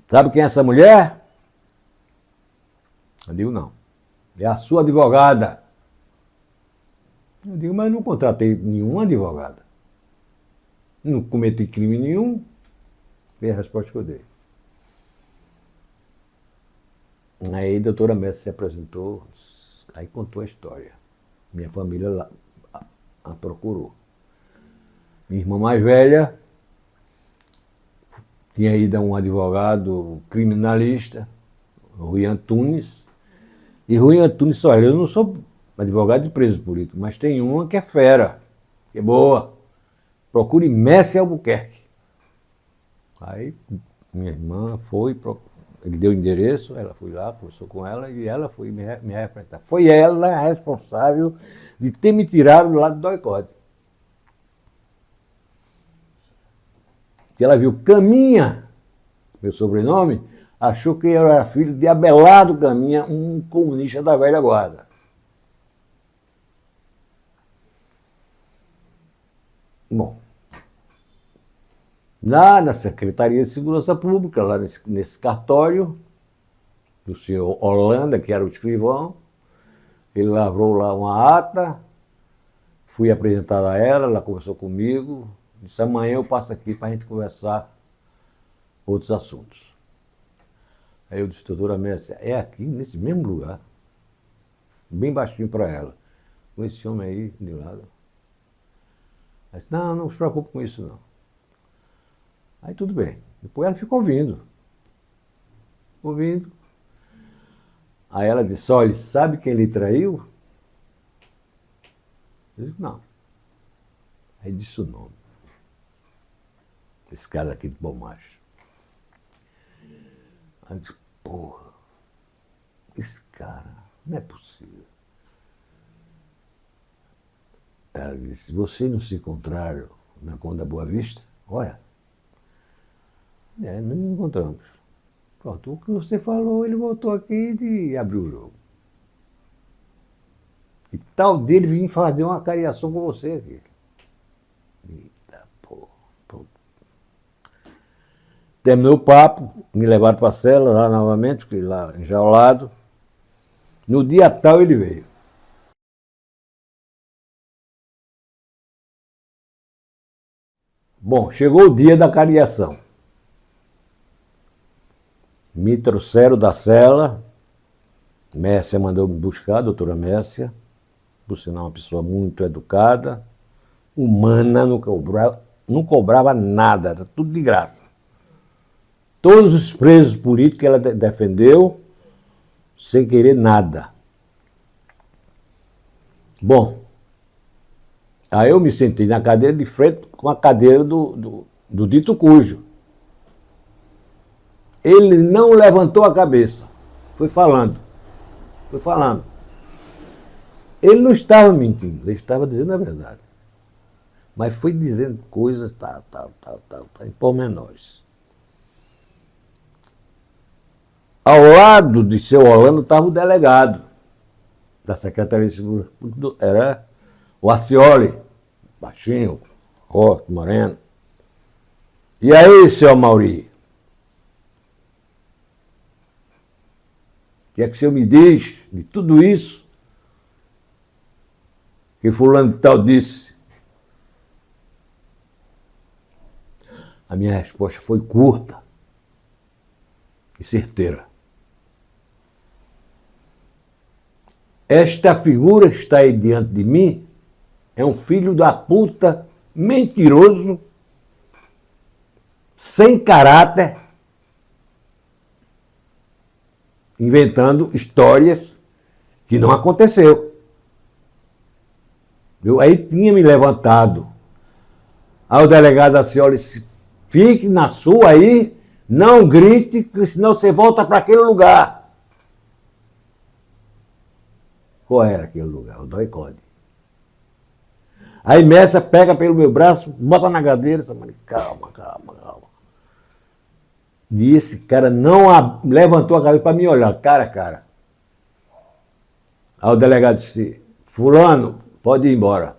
Sabe quem é essa mulher? Eu digo, não. É a sua advogada. Eu digo, mas não contratei nenhuma advogada. Não cometi crime nenhum. Foi a resposta que eu dei. Aí a doutora Messi se apresentou, aí contou a história. Minha família lá a procurou. Minha irmã mais velha tinha ido a um advogado criminalista, Rui Antunes, e Rui Antunes disse, olha, eu não sou advogado de preso político, mas tem uma que é fera, que é boa. Procure Messi Albuquerque. Aí minha irmã foi, ele deu o endereço, ela foi lá, conversou com ela e ela foi me representar. Foi ela a responsável de ter me tirado do lado do DOI-CODE. Que ela viu Caminha, meu sobrenome, achou que eu era filho de Abelardo Caminha, um comunista da velha guarda. Bom, lá na Secretaria de Segurança Pública, lá nesse cartório, do senhor Holanda, que era o escrivão, ele lavrou lá uma ata, fui apresentado a ela conversou comigo, disse, amanhã eu passo aqui para a gente conversar outros assuntos. Aí eu disse, doutora Messia, é aqui, nesse mesmo lugar, bem baixinho para ela, com esse homem aí de lado. Ela disse, não se preocupe com isso não. Aí tudo bem. Depois ela ficou ouvindo. Aí ela disse, olha, sabe quem lhe traiu? Eu disse, não. Aí disse o nome. Esse cara aqui de Bom Macho. Aí eu disse, porra, esse cara, não é possível. Ela disse, se vocês não se encontraram na Conda Boa Vista, olha, não nos encontramos. Pronto, o que você falou, ele voltou aqui e abriu o jogo. E tal dele vir fazer uma cariação com você aqui. Eita porra. Pronto. Terminou o papo, me levaram para a cela lá novamente, fiquei lá enjaulado. No dia tal ele veio. Bom, chegou o dia da cariação. Me trouxeram da cela, Messia mandou me buscar, a doutora Messia, por sinal uma pessoa muito educada, humana, não cobrava nada, era tudo de graça. Todos os presos políticos ela defendeu, sem querer nada. Bom, aí eu me sentei na cadeira de frente com a cadeira do dito cujo. Ele não levantou a cabeça, foi falando. Ele não estava mentindo, ele estava dizendo a verdade. Mas foi dizendo coisas, em pormenores. Ao lado de seu Holanda estava o delegado da Secretaria de Segurança, era o Acioli, baixinho, rosto, moreno. E aí, seu Mauri? O que é que o senhor me diz de tudo isso que fulano de tal disse? A minha resposta foi curta e certeira. Esta figura que está aí diante de mim é um filho da puta, mentiroso, sem caráter, inventando histórias que não aconteceu. Eu aí tinha me levantado. Aí o delegado Acioli disse, fique na sua aí, não grite, senão você volta para aquele lugar. Qual era aquele lugar? O doicode. Aí Messia pega pelo meu braço, bota na cadeira, calma. E esse cara não levantou a cabeça para me olhar, cara a cara. Aí o delegado disse, fulano, pode ir embora.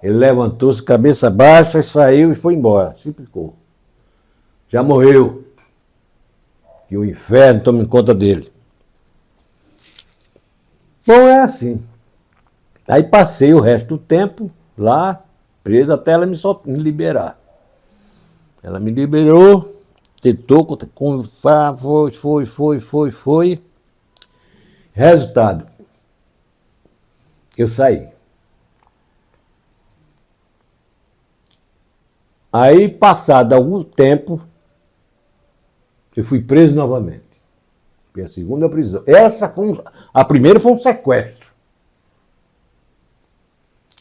Ele levantou-se, cabeça baixa, saiu e foi embora. Se picou. Já morreu. Que o inferno tome conta dele. Bom, é assim. Aí passei o resto do tempo lá, preso, até ela me liberar. Ela me liberou, tentou, foi. Resultado, eu saí. Aí, passado algum tempo, eu fui preso novamente. Foi a segunda prisão. A primeira foi um sequestro.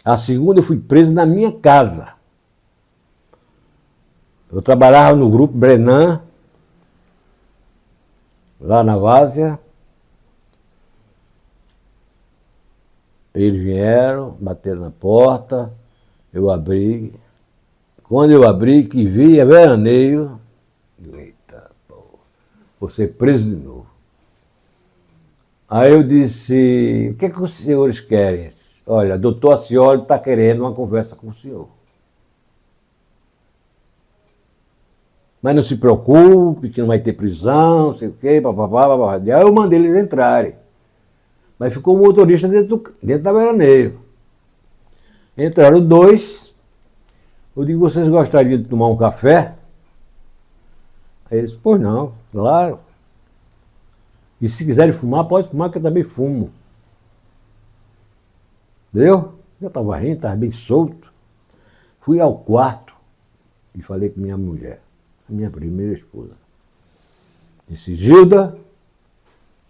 A segunda eu fui preso na minha casa. Eu trabalhava no grupo Brenan, lá na Várzea. Eles vieram, bateram na porta, eu abri. Quando eu abri, que vi, é veraneio, eita, pô, vou ser preso de novo. Aí eu disse, o que é que os senhores querem? Olha, doutor Acioli está querendo uma conversa com o senhor. Mas não se preocupe, que não vai ter prisão, não sei o quê, papapá, papapá. Aí eu mandei eles entrarem. Mas ficou o motorista dentro da veraneio. Entraram 2. Eu digo, vocês gostariam de tomar um café? Aí eles, pois não, claro. E se quiserem fumar, pode fumar, que eu também fumo. Entendeu? Eu estava rindo, estava bem solto. Fui ao quarto e falei com minha mulher, a minha primeira esposa. Disse, Gilda,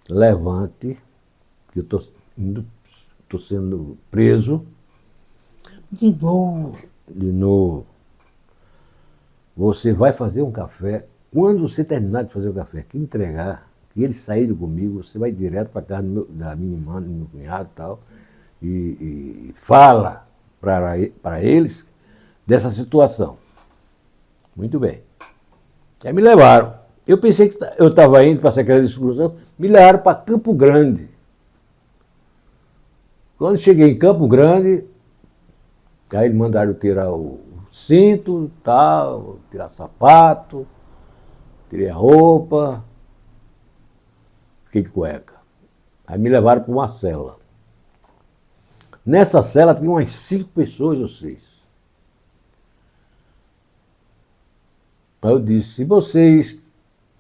levante, que eu estou sendo preso. De novo. Você vai fazer um café. Quando você terminar de fazer o café, que entregar, que eles saírem comigo, você vai direto para casa da minha irmã, do meu cunhado e tal, e fala para eles dessa situação. Muito bem. Aí me levaram. Eu pensei que eu estava indo para a Secretaria de Segurança, me levaram para Campo Grande. Quando cheguei em Campo Grande, aí eles mandaram tirar o cinto, tal, tirar sapato, tirei a roupa, fiquei de cueca. Aí me levaram para uma cela. Nessa cela tinha umas 5 pessoas ou 6. Aí eu disse, vocês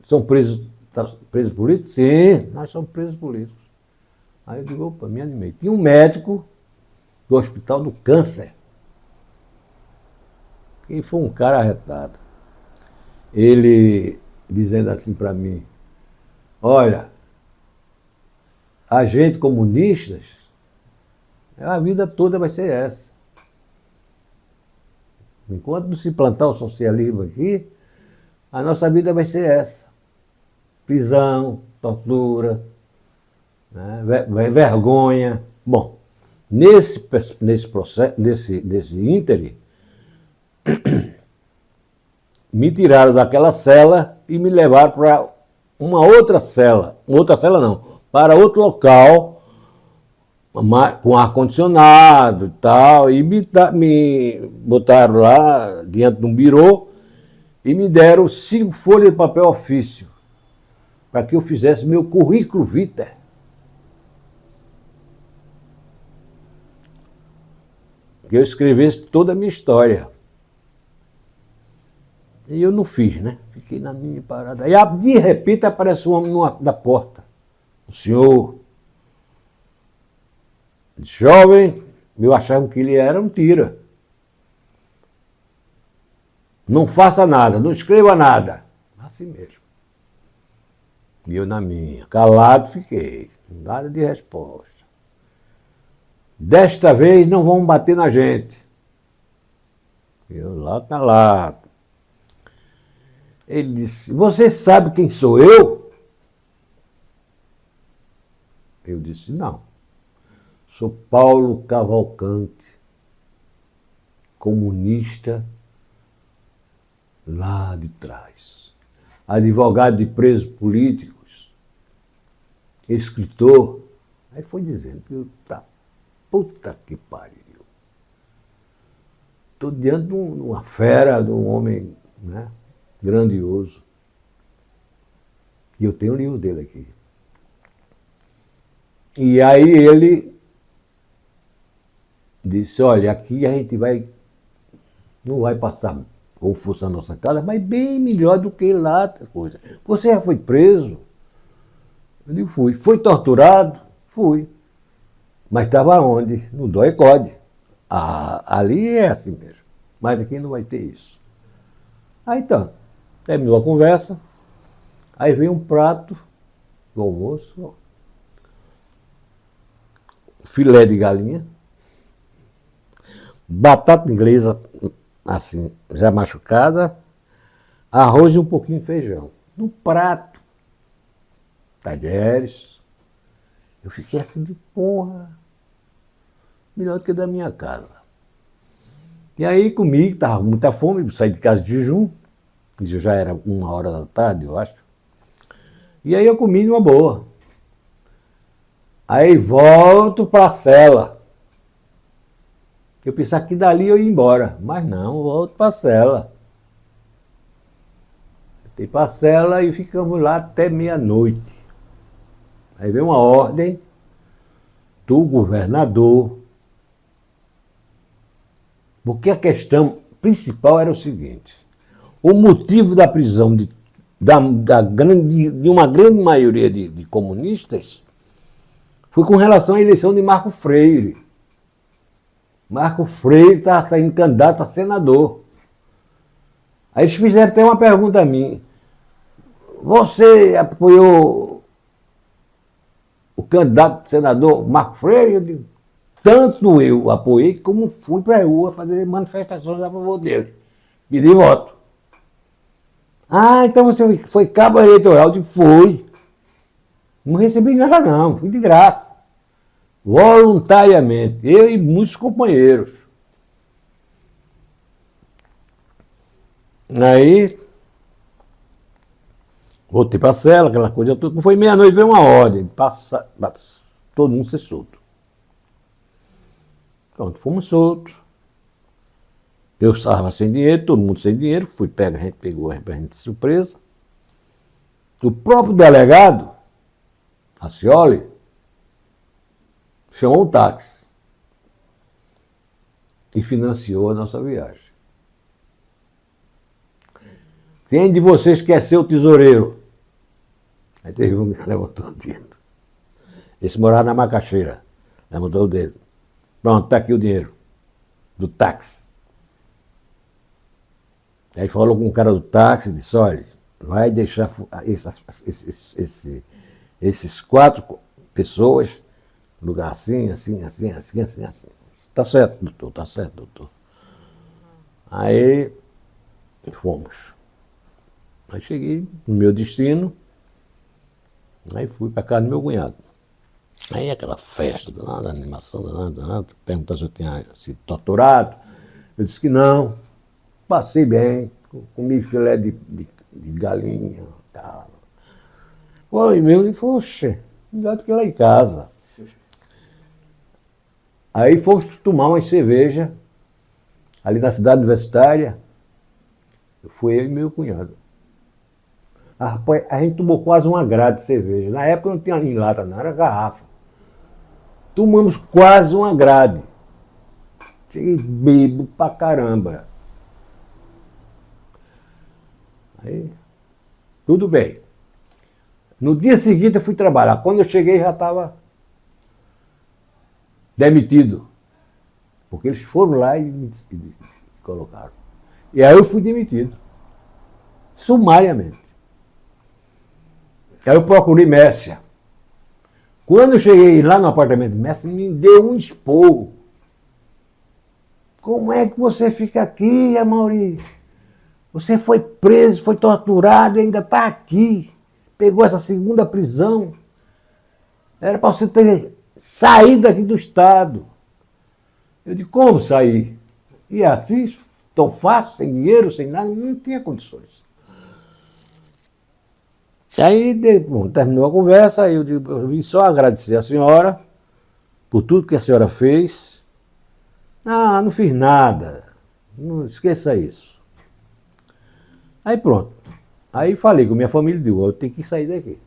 são presos políticos? Sim, nós somos presos políticos. Aí eu digo, opa, me animei. Tinha um médico do Hospital do Câncer, que foi um cara arretado. Ele dizendo assim para mim, olha, a gente comunistas, a vida toda vai ser essa. Enquanto não se plantar o socialismo aqui, a nossa vida vai ser essa. Prisão, tortura, né, vergonha. Bom, nesse processo, nesse ínterim, me tiraram daquela cela e me levaram para uma outra cela. Outra cela não, para outro local, com ar-condicionado e tal, e me botaram lá diante de um birô e me deram 5 folhas de papel ofício para que eu fizesse meu currículo vitae. Que eu escrevesse toda a minha história. E eu não fiz, né? Fiquei na minha parada. Aí, de repente, aparece um homem na porta. O senhor, jovem, eu achava que ele era um tira. Não faça nada, não escreva nada. Assim mesmo. E eu na minha, calado fiquei, nada de resposta. Desta vez não vão bater na gente. Eu lá calado. Ele disse, você sabe quem sou eu? Eu disse, não. Sou Paulo Cavalcante, comunista lá de trás. Advogado de presos políticos, escritor. Aí foi dizendo que puta que pariu. Estou diante de uma fera, de um homem, né, grandioso. E eu tenho o livro dele aqui. E aí ele disse, olha, aqui a gente não vai passar como fosse a nossa casa, mas bem melhor do que lá. Coisa. Você já foi preso? Eu digo, fui. Foi torturado? Fui. Mas estava onde? No DOI-CODE. Ali é assim mesmo. Mas aqui não vai ter isso. Aí então, terminou a conversa. Aí veio um prato do almoço. Filé de galinha. Batata inglesa, assim, já machucada. Arroz e um pouquinho de feijão. No prato. Talheres. Eu fiquei assim de porra. Melhor do que da minha casa. E aí comi, estava com muita fome, saí de casa de jejum. Isso já era 1h da tarde, eu acho. E aí eu comi numa boa. Aí volto para a cela. Eu pensava que dali eu ia embora. Mas não, volto para a cela. Tem parcela e ficamos lá até meia-noite. Aí veio uma ordem do governador, porque a questão principal era o seguinte: o motivo da prisão de uma grande maioria de comunistas foi com relação à eleição de Marco Freire. Marco Freire estava saindo candidato a senador. Aí eles fizeram até uma pergunta a mim: você apoiou o candidato a senador Marco Freire? Eu digo: tanto eu apoiei como fui para a rua fazer manifestações a favor dele. Pedi voto. Ah, então você foi cabo eleitoral? Eu digo: foi. Não recebi nada não, fui de graça. Voluntariamente, eu e muitos companheiros. Aí, voltei para a cela, aquela coisa toda. Não foi meia-noite, veio uma ordem, todo mundo ser solto. Pronto, fomos soltos. Eu estava sem dinheiro, todo mundo sem dinheiro, fui pego, a gente pegou a gente de surpresa. O próprio delegado, Racioli, chamou um táxi e financiou a nossa viagem. Quem de vocês quer ser o tesoureiro? Aí teve um que levantou o dedo. Esse morava na Macaxeira, levantou o dedo. Pronto, está aqui o dinheiro do táxi. Aí falou com o cara do táxi e disse: olha, vai deixar esses 4 pessoas no lugar assim. Tá certo, doutor, tá certo, doutor. Aí fomos. Aí cheguei no meu destino, aí fui para casa do meu cunhado. Aí aquela festa, danada, animação, danada, perguntou se eu tinha sido torturado. Eu disse que não. Passei bem, comi filé de galinha, tal. Foi meu, e poxa, melhor do que lá em casa. Aí fomos tomar uma cerveja ali na cidade universitária. Foi eu e meu cunhado. Rapaz, a gente tomou quase uma grade de cerveja. Na época não tinha em lata, não, era garrafa. Tomamos quase uma grade. Cheguei bebo pra caramba. Aí, tudo bem. No dia seguinte eu fui trabalhar. Quando eu cheguei já estava demitido. Porque eles foram lá e me colocaram. E aí eu fui demitido. Sumariamente. Aí eu procurei Mércia. Quando eu cheguei lá no apartamento de Mércia, me deu um esporro. Como é que você fica aqui, Amaury? Você foi preso, foi torturado e ainda está aqui. Pegou essa segunda prisão. Era para você ter saído daqui do Estado. Eu disse: como sair? E assim, tão fácil, sem dinheiro, sem nada, não tinha condições. E aí, bom, terminou a conversa, eu vim só agradecer a senhora por tudo que a senhora fez. Ah, não fiz nada. Não esqueça isso. Aí pronto. Aí falei com minha família e digo: eu tenho que sair daqui.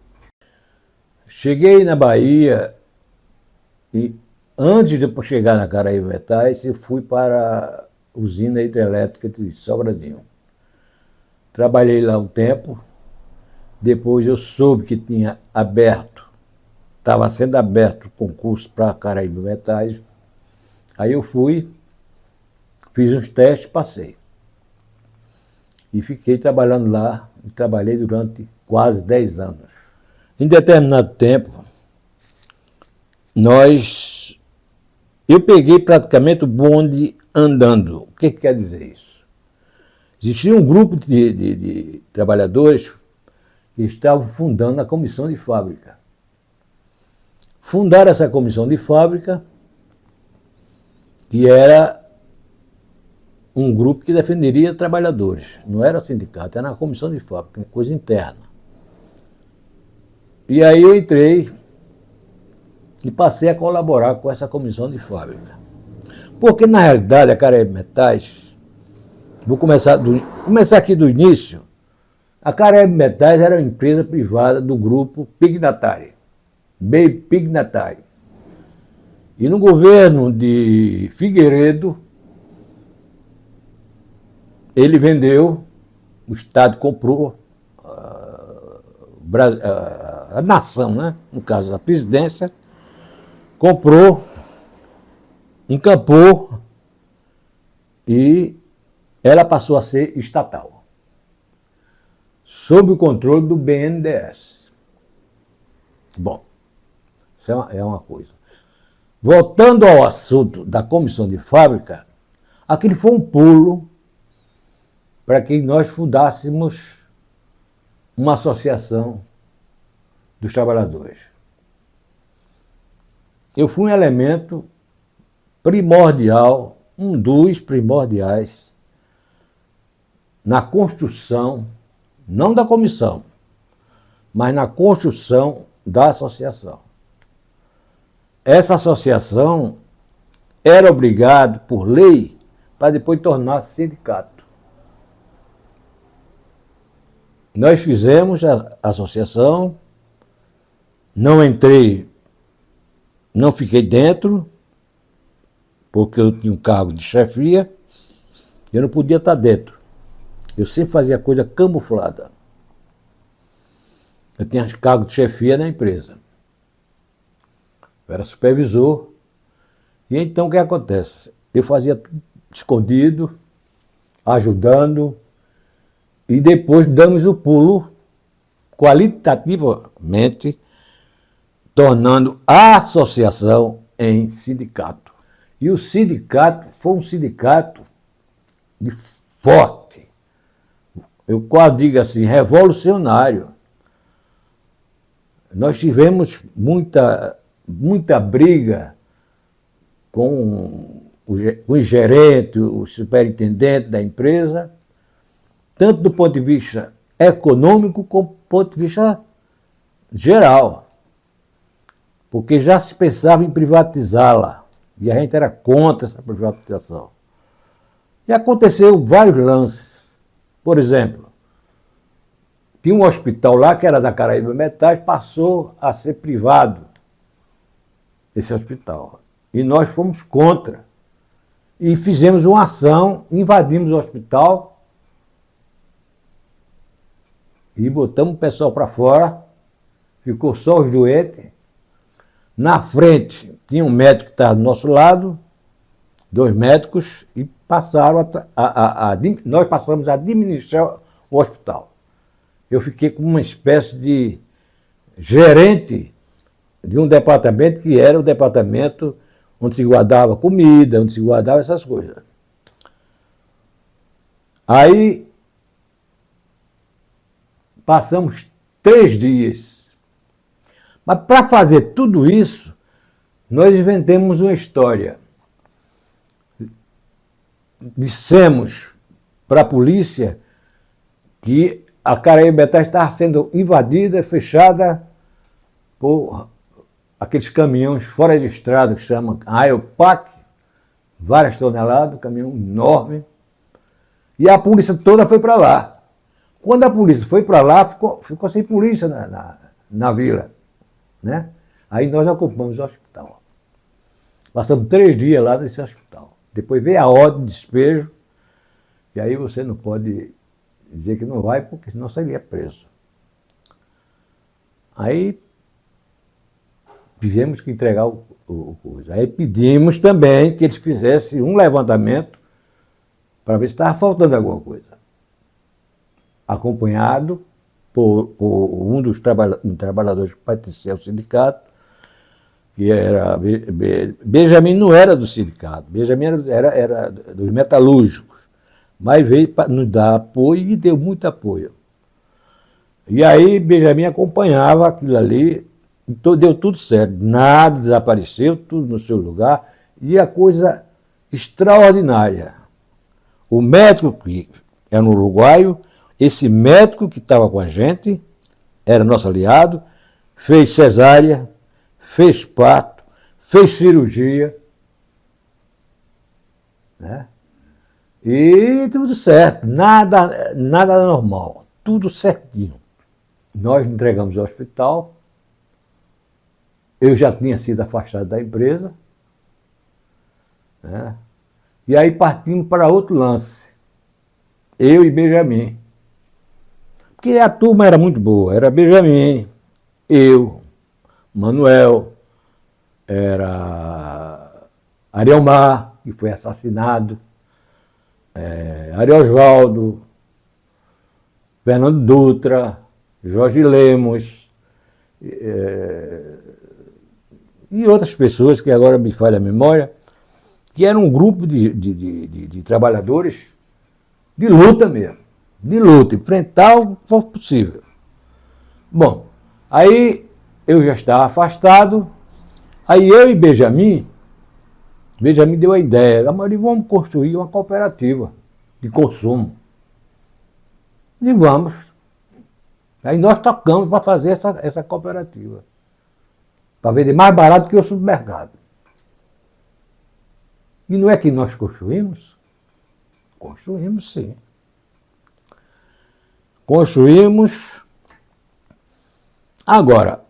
Cheguei na Bahia e antes de chegar na Caraíba Metais, eu fui para a usina hidrelétrica de Sobradinho. Trabalhei lá um tempo. Depois eu soube que tinha aberto, estava sendo aberto o concurso para Caraíba Metais. Aí eu fui, fiz uns testes, passei. E fiquei trabalhando lá, e trabalhei durante quase 10 anos. Em determinado tempo, eu peguei praticamente o bonde andando. O que quer dizer isso? Existia um grupo de trabalhadores que estavam fundando a comissão de fábrica. Fundaram essa comissão de fábrica, que era um grupo que defenderia trabalhadores. Não era sindicato, era uma comissão de fábrica, coisa interna. E aí eu entrei e passei a colaborar com essa comissão de fábrica. Porque, na realidade, a Caraíba Metais, vou começar aqui do início, A Caraíba Metais era uma empresa privada do grupo Pignatari, Bay Pignatari. E no governo de Figueiredo, ele vendeu, o Estado comprou, a nação, né? No caso a presidência, comprou, encampou e ela passou a ser estatal, sob o controle do BNDES. Bom, isso é uma coisa. Voltando ao assunto da comissão de fábrica, aquele foi um pulo para que nós fundássemos uma associação dos trabalhadores. Eu fui um elemento primordial, um dos primordiais, na construção, não da comissão, mas na construção da associação. Essa associação era obrigada, por lei, para depois tornar-se sindicato. Nós fizemos a associação, não entrei, não fiquei dentro, porque eu tinha um cargo de chefia, eu não podia estar dentro. Eu sempre fazia coisa camuflada. Eu tinha cargo de chefia na empresa. Eu era supervisor. E então o que acontece? Eu fazia tudo escondido, ajudando, e depois damos o pulo, qualitativamente, tornando a associação em sindicato. E o sindicato foi um sindicato forte. Eu quase digo assim, revolucionário. Nós tivemos muita briga com o gerente, o superintendente da empresa, tanto do ponto de vista econômico como do ponto de vista geral. Porque já se pensava em privatizá-la, e a gente era contra essa privatização. E aconteceu vários lances. Por exemplo, tinha um hospital lá, que era da Caraíba Metais, passou a ser privado, esse hospital. E nós fomos contra. E fizemos uma ação, invadimos o hospital e botamos o pessoal para fora, ficou só os doentes. Na frente tinha um médico que estava do nosso lado, 2 médicos, e passaram nós passamos a administrar o hospital. Eu fiquei como uma espécie de gerente de um departamento que era o departamento onde se guardava comida, onde se guardava essas coisas. Aí passamos 3 dias. Mas para fazer tudo isso, nós inventamos uma história. Dissemos para a polícia que a Caraíba Metais estava sendo invadida, fechada por aqueles caminhões fora de estrada que chamam Aeropac, várias toneladas, caminhão enorme. E a polícia toda foi para lá. Quando a polícia foi para lá, ficou sem polícia na vila. Né? Aí nós ocupamos o hospital. Passamos 3 dias lá nesse hospital. Depois veio a ordem de despejo, e aí você não pode dizer que não vai, porque senão seria preso. Aí tivemos que entregar o coisa. Aí pedimos também que eles fizessem um levantamento para ver se estava faltando alguma coisa. Acompanhado por um dos trabalhadores que pertencia ao sindicato, que era... Benjamin não era do sindicato, Benjamin era dos metalúrgicos, mas veio para nos dar apoio e deu muito apoio. E aí Benjamin acompanhava aquilo ali, então deu tudo certo, nada desapareceu, tudo no seu lugar, e a coisa extraordinária. O médico, que era um uruguaio, esse médico que estava com a gente, era nosso aliado, fez cesárea, fez parto, fez cirurgia, né? E tudo certo, nada normal. tudo certinho. Nós entregamos ao hospital, eu já tinha sido afastado da empresa, né? E aí partimos para outro lance, eu e Benjamin. Porque a turma era muito boa, era Benjamin, eu, Manuel, era Arielmar, que foi assassinado, Ariosvaldo, Fernando Dutra, Jorge Lemos, e outras pessoas que agora me falha a memória, que era um grupo de trabalhadores de luta mesmo, de luta, enfrentar o que for possível. Bom, aí eu já estava afastado, aí eu e Benjamin deu a ideia, mas vamos construir uma cooperativa de consumo. E vamos. Aí nós tocamos para fazer essa cooperativa, para vender mais barato que o supermercado. E não é que nós construímos? Construímos, sim. Construímos. Agora,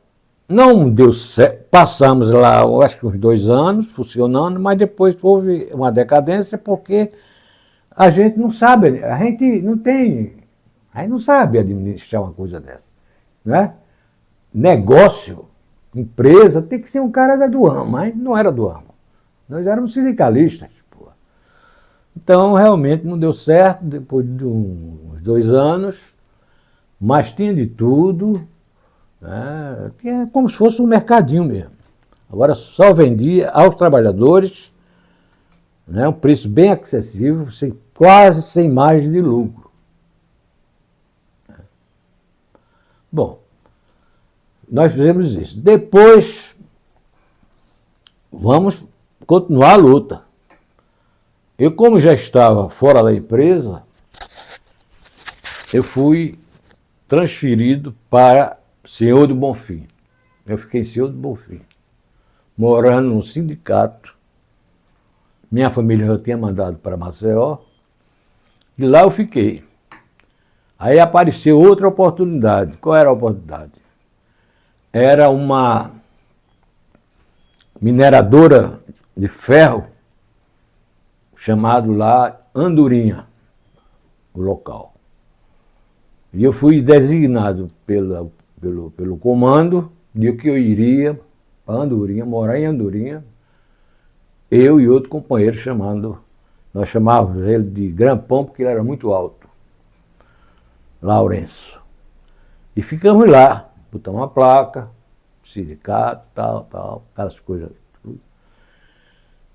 não deu certo. Passamos lá, acho que uns 2 anos funcionando, mas depois houve uma decadência porque a gente não sabe, a gente não sabe administrar uma coisa dessa. Né? Negócio, empresa, tem que ser um cara do ramo, mas não era do ramo. Nós éramos sindicalistas. Pô. Então, realmente não deu certo, depois de uns 2 anos, mas tinha de tudo, né? Que é como se fosse um mercadinho mesmo. Agora só vendia aos trabalhadores, né? Um preço bem acessível, quase sem margem de lucro. Bom, nós fizemos isso. Depois, vamos continuar a luta. Eu, como já estava fora da empresa, eu fui transferido para Senhor do Bonfim. Eu fiquei em Senhor do Bonfim, morando num sindicato. Minha família já tinha mandado para Maceió, e lá eu fiquei. Aí apareceu outra oportunidade. Qual era a oportunidade? Era uma mineradora de ferro, chamado lá Andorinha, o local. E eu fui designado pelo comando de que eu iria para Andorinha, morar em Andorinha, eu e outro companheiro nós chamávamos ele de Grampão, porque ele era muito alto, Lourenço. E ficamos lá, botamos uma placa, sindicato, tal, aquelas coisas.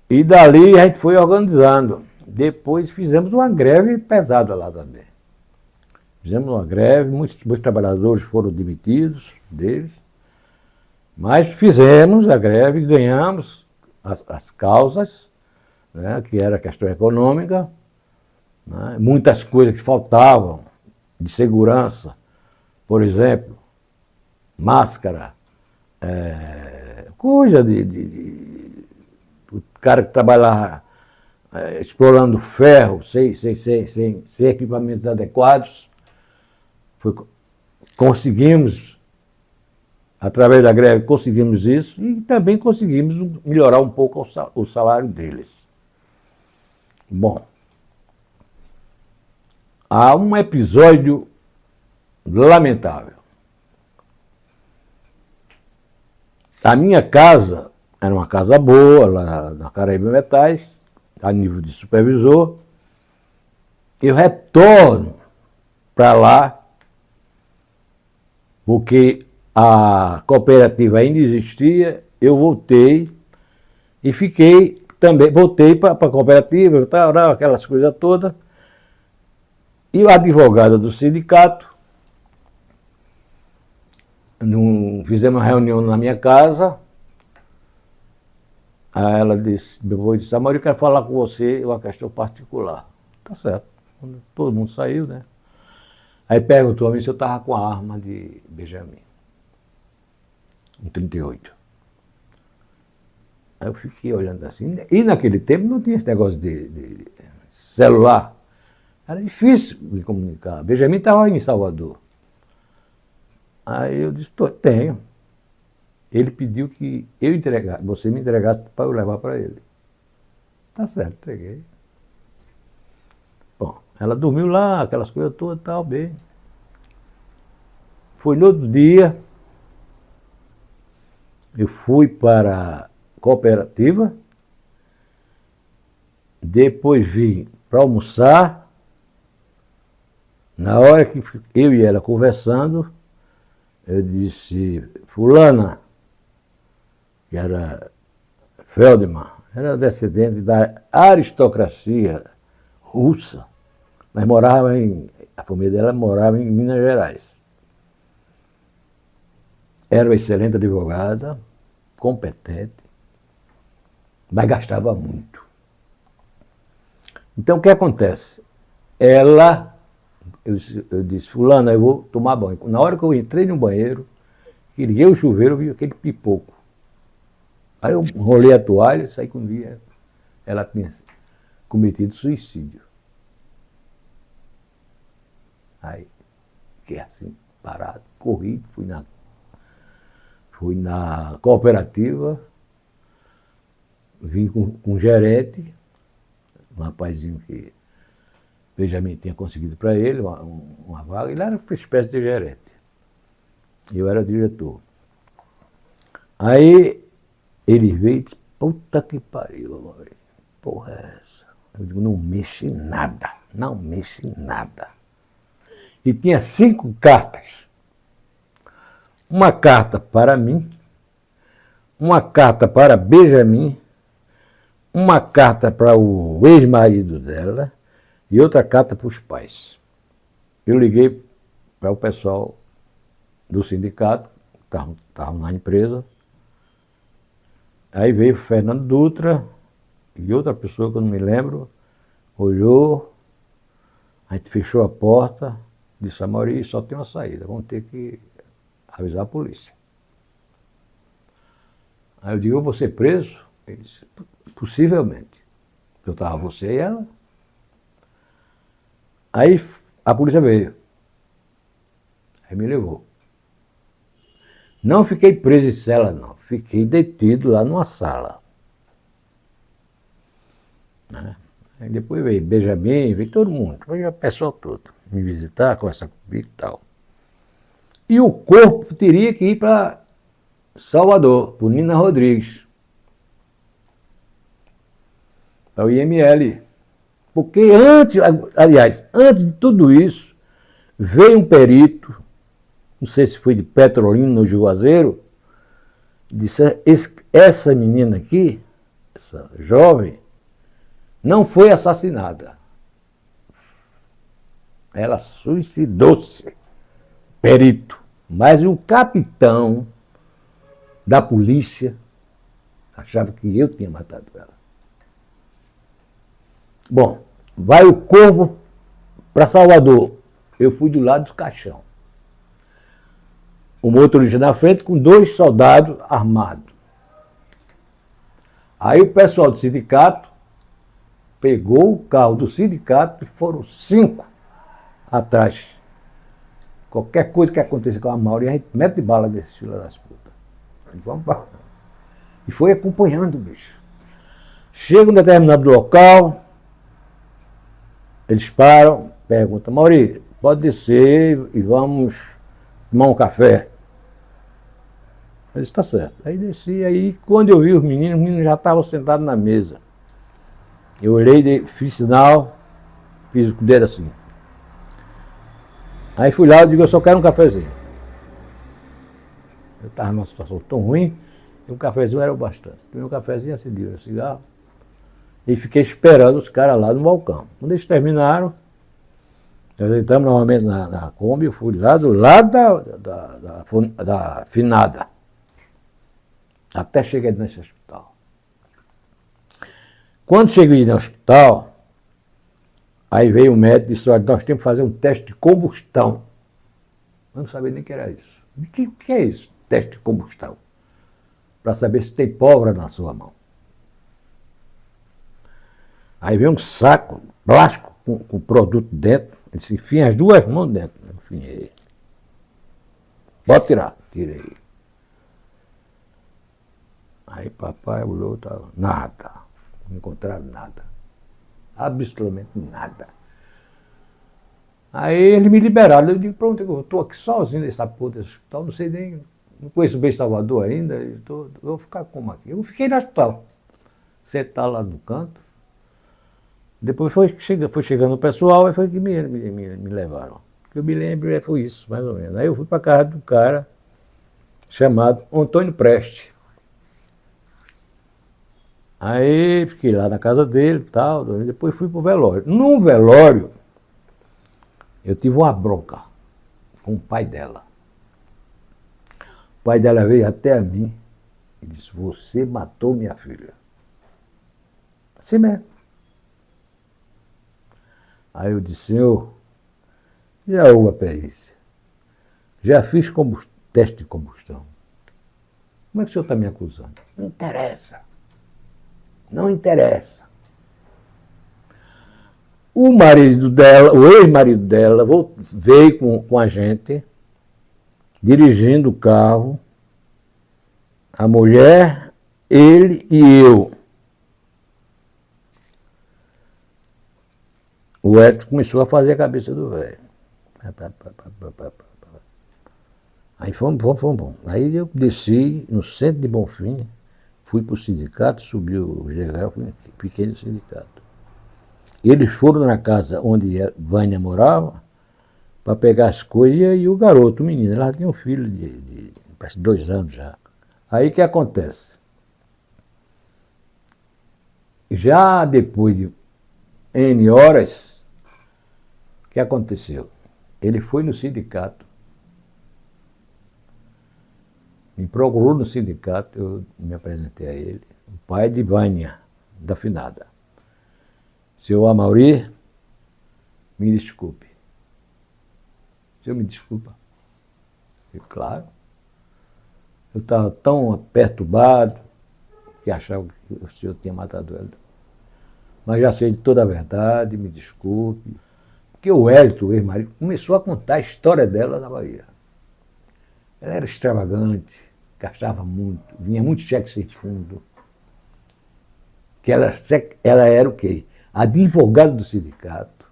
E dali a gente foi organizando. Depois fizemos uma greve pesada lá também. Fizemos uma greve, muitos trabalhadores foram demitidos deles, mas fizemos a greve, ganhamos as causas, né, que era a questão econômica, né, muitas coisas que faltavam de segurança, por exemplo, máscara, coisa o cara que trabalhava explorando ferro sem equipamentos adequados. Conseguimos, através da greve, conseguimos isso e também conseguimos melhorar um pouco o salário deles. Bom, há um episódio lamentável. A minha casa era uma casa boa, lá na Caraíba Metais, a nível de supervisor. Eu retorno para lá, porque a cooperativa ainda existia, eu voltei e fiquei também, voltei para a cooperativa, aquelas coisas todas. E o advogado do sindicato, fizemos uma reunião na minha casa. Aí ela disse, depois disse, Maria, eu quero falar com você uma questão particular. Tá certo. Todo mundo saiu, né? Aí perguntou a mim se eu estava com a arma de Benjamin, em 38. Aí eu fiquei olhando assim. E naquele tempo não tinha esse negócio de celular. Era difícil me comunicar. Benjamin estava em Salvador. Aí eu disse, tenho. Ele pediu que você me entregasse para eu levar para ele. Tá certo, entreguei. Bom, ela dormiu lá, aquelas coisas todas, tal, bem. Foi no outro dia, eu fui para a cooperativa, depois vim para almoçar. Na hora que eu e ela conversando, eu disse, fulana, que era Feldman, era descendente da aristocracia russa, mas a família dela morava em Minas Gerais. Era uma excelente advogada, competente, mas gastava muito. Então, o que acontece? Eu disse, fulana, eu vou tomar banho. Na hora que eu entrei no banheiro, liguei o chuveiro, eu vi aquele pipoco. Aí eu enrolei a toalha e saí quando vi ela tinha cometido suicídio. Aí, fiquei assim, parado, corri, fui na cooperativa, vim com um gerente, um rapazinho que Benjamin tinha conseguido para ele uma vaga, ele era uma espécie de gerente. Eu era diretor. Aí ele veio e disse, puta que pariu, amor. Porra é essa? Eu digo, não mexe em nada, não mexe em nada. E tinha 5 cartas. Uma carta para mim, uma carta para Benjamin, uma carta para o ex-marido dela e outra carta para os pais. Eu liguei para o pessoal do sindicato, estavam na empresa. Aí veio o Fernando Dutra e outra pessoa que eu não me lembro, olhou, a gente fechou a porta, disse, Amaury, só tem uma saída, vamos ter que avisar a polícia. Aí eu digo, eu vou ser preso? Ele disse, possivelmente. Eu estava você e ela. Aí a polícia veio. Aí me levou. Não fiquei preso em cela, não. Fiquei detido lá numa sala. Né? Aí depois veio Benjamin, veio todo mundo, veio o pessoal todo me visitar, conversar comigo e tal. E o corpo teria que ir para Salvador, por Nina Rodrigues, para o IML. Porque antes de tudo isso, veio um perito, não sei se foi de Petrolina ou Juazeiro, disse, essa menina aqui, essa jovem, não foi assassinada. Ela suicidou-se, perito. Mas o capitão da polícia achava que eu tinha matado ela. Bom, vai o corpo para Salvador. Eu fui do lado do caixão. O motorista na frente com 2 soldados armados. Aí o pessoal do sindicato pegou o carro do sindicato e foram 5 atrás. Qualquer coisa que aconteça com a Amaury, a gente mete bala desses filhos das putas. E foi acompanhando o bicho. Chega um determinado local, eles param, perguntam, Amaury, pode descer e vamos tomar um café. Eu disse, tá certo. Aí desci, aí quando eu vi os meninos já estavam sentados na mesa. Eu olhei, fiz sinal, fiz o dedo assim. Aí fui lá e digo, eu só quero um cafezinho. Eu estava numa situação tão ruim, e um cafezinho era o bastante. Tomei um cafezinho, acendi o cigarro, e fiquei esperando os caras lá no balcão. Quando eles terminaram, nós entramos novamente na Kombi, eu fui lá do lado da finada, até chegar nesse hospital. Quando cheguei no hospital, aí veio o médico e disse, olha, nós temos que fazer um teste de combustão. Eu não sabia nem o que era isso. O que é isso, teste de combustão? Para saber se tem pólvora na sua mão. Aí veio um saco plástico com o produto dentro. Ele disse, enfia as duas mãos dentro. Eu enfiei. Pode tirar. Tirei. Aí papai olhou e tal. Nada. Não encontraram nada. Absolutamente nada. Aí eles me liberaram. Eu digo, pronto, eu estou aqui sozinho nessa porra desse hospital, não sei nem, não conheço bem Salvador ainda, vou ficar como aqui? Eu fiquei no hospital, sentado lá no canto. Depois foi chegando o pessoal e foi que me levaram. O que eu me lembro foi isso, mais ou menos. Aí eu fui para a casa do cara chamado Antônio Preste. Aí fiquei lá na casa dele e tal, depois fui para o velório. Num velório, eu tive uma bronca com o pai dela. O pai dela veio até a mim e disse, você matou minha filha. Assim mesmo. Aí eu disse, senhor, já houve a perícia. Já fiz teste de combustão. Como é que o senhor está me acusando? Não interessa. Não interessa. O marido dela, o ex-marido dela, veio com a gente, dirigindo o carro, a mulher, ele e eu. O Hélio começou a fazer a cabeça do velho. Aí fomos. Aí eu desci no centro de Bonfim, fui para o sindicato, subi o degrau, fiquei no sindicato. Eles foram na casa onde Vânia morava para pegar as coisas e o garoto, o menino, ela tinha um filho de 2 anos já. Aí o que acontece? Já depois de N horas, o que aconteceu? Ele foi no sindicato, me procurou no sindicato, eu me apresentei a ele, o pai de Vânia, da finada. Senhor Amauri, me desculpe. O senhor me desculpa? E claro, eu estava tão perturbado que achava que o senhor tinha matado ela. Mas já sei de toda a verdade, me desculpe. Porque o Hélio, o ex-marido, começou a contar a história dela na Bahia. Ela era extravagante, gastava muito, vinha muito cheque sem fundo. Que ela era o quê? Advogada do sindicato,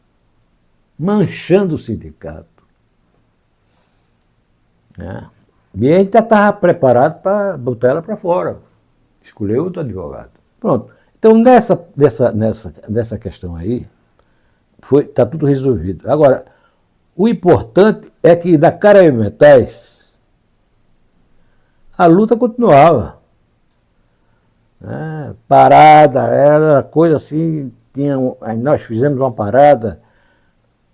manchando o sindicato. Né? E a gente já estava preparado para botar ela para fora, escolher outro advogado. Pronto. Então, nessa questão aí, está tudo resolvido. Agora, o importante é que da Caraíba Metais, a luta continuava. Né? Parada, era coisa assim, nós fizemos uma parada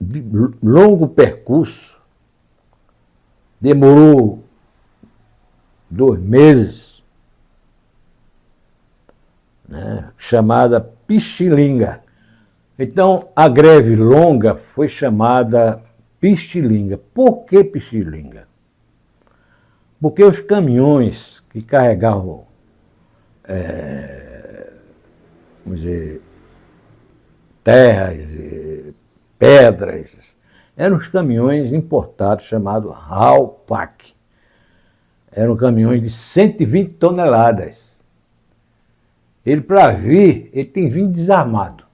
de longo percurso, demorou 2 meses, né? Chamada Pichilinga. Então, a greve longa foi chamada Pichilinga. Por que Pichilinga? Porque os caminhões que carregavam, vamos dizer, terras, pedras, eram os caminhões importados chamados Halpac. Eram caminhões de 120 toneladas. Ele, para vir, ele tem que vir desarmado.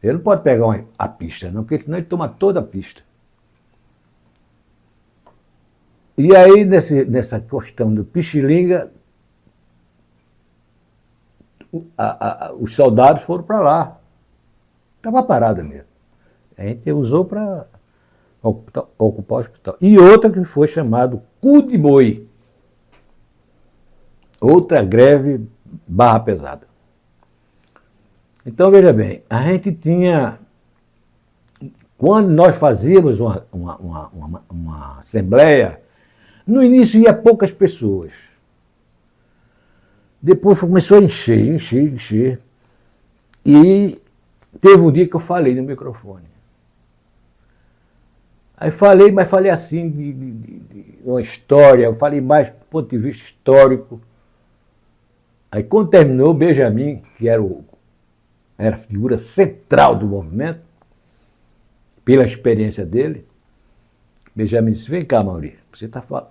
Ele não pode pegar a pista, não, porque senão ele toma toda a pista. E aí, nessa questão do Pichilinga, os soldados foram para lá. Estava parada mesmo. A gente usou para ocupar o hospital. E outra que foi chamado Cu de Boi. Outra greve barra pesada. Então, veja bem, a gente tinha... Quando nós fazíamos uma assembleia, no início ia poucas pessoas. Depois começou a encher. E teve um dia que eu falei no microfone. Aí falei, mas falei assim, de uma história, eu falei mais do ponto de vista histórico. Aí quando terminou, o Benjamin, que era era a figura central do movimento, pela experiência dele. Benjamin disse, vem cá, Maurício,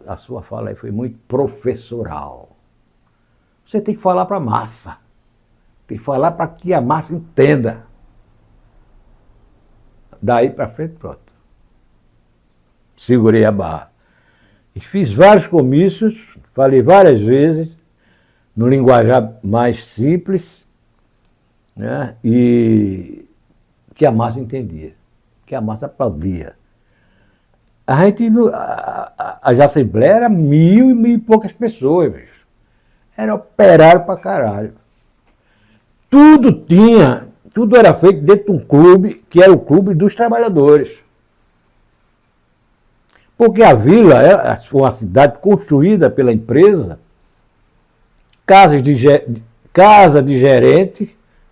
a sua fala aí foi muito professoral. Você tem que falar para a massa. Tem que falar para que a massa entenda. Daí para frente, pronto. Segurei a barra. E fiz vários comícios, falei várias vezes, no linguajar mais simples, né? E que a massa entendia, que a massa aplaudia. As assembleias eram 1.000 e poucas pessoas, bicho. Era operário pra caralho. Tudo era feito dentro de um clube, que era o Clube dos Trabalhadores. Porque a vila foi uma cidade construída pela empresa, casa de gerente,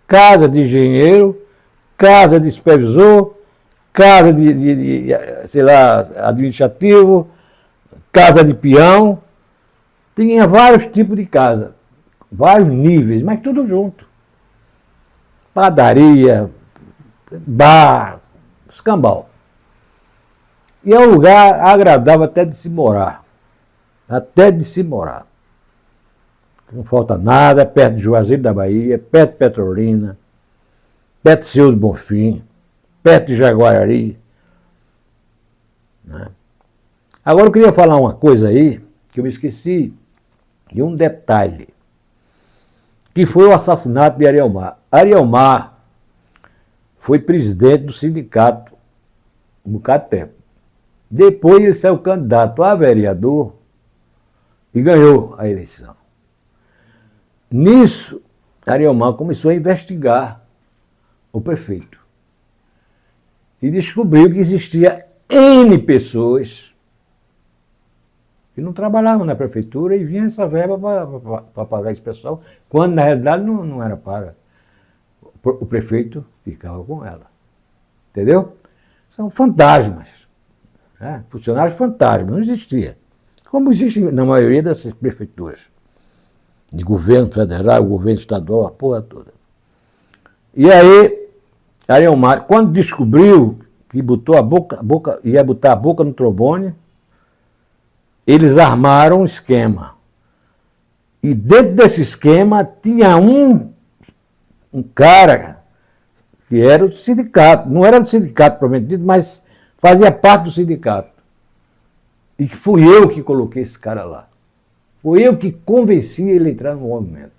casa de engenheiro, casa de supervisor, casa de sei lá, administrativo, casa de peão. Tinha vários tipos de casa, vários níveis, mas tudo junto. Padaria, bar, escambau. E é um lugar agradável até de se morar. Até de se morar. Não falta nada, é perto de Juazeiro da Bahia, perto de Petrolina, perto de Senhor do Bonfim, perto de Jaguarari. Né? Agora eu queria falar uma coisa aí, que eu me esqueci de um detalhe, que foi o assassinato de Arielmar. Arielmar foi presidente do sindicato um bocado de tempo. Depois ele saiu candidato a vereador e ganhou a eleição. Nisso, Arielmar começou a investigar o prefeito e descobriu que existia N pessoas que não trabalhavam na prefeitura e vinha essa verba para pagar esse pessoal, quando na realidade não era paga. O prefeito ficava com ela. Entendeu? São fantasmas. Né? Funcionários fantasmas, não existia. Como existe na maioria dessas prefeituras. De governo federal, governo estadual, a porra toda. E aí, Arielmar, quando descobriu que botou ia botar a boca no trombone, eles armaram um esquema. E dentro desse esquema tinha um cara que era do sindicato. Não era do sindicato propriamente dito, mas fazia parte do sindicato. E fui eu que coloquei esse cara lá. Fui eu que convenci ele a entrar no movimento.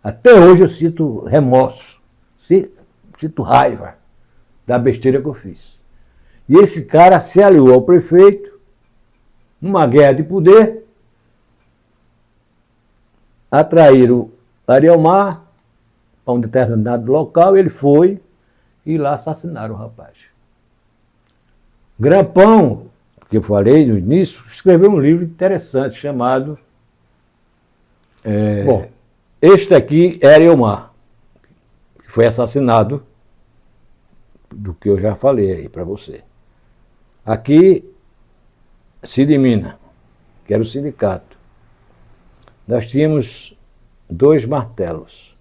Até hoje eu sinto remorso, sinto raiva da besteira que eu fiz. E esse cara se aliou ao prefeito numa guerra de poder, atraíram Arielmar para um determinado local, ele foi e lá assassinaram o rapaz. Grampão, que eu falei no início, escreveu um livro interessante chamado... Bom, este aqui é Arielmar, que foi assassinado, do que eu já falei aí para você. Aqui, Sidimina, que era o sindicato. Nós tínhamos 2 martelos.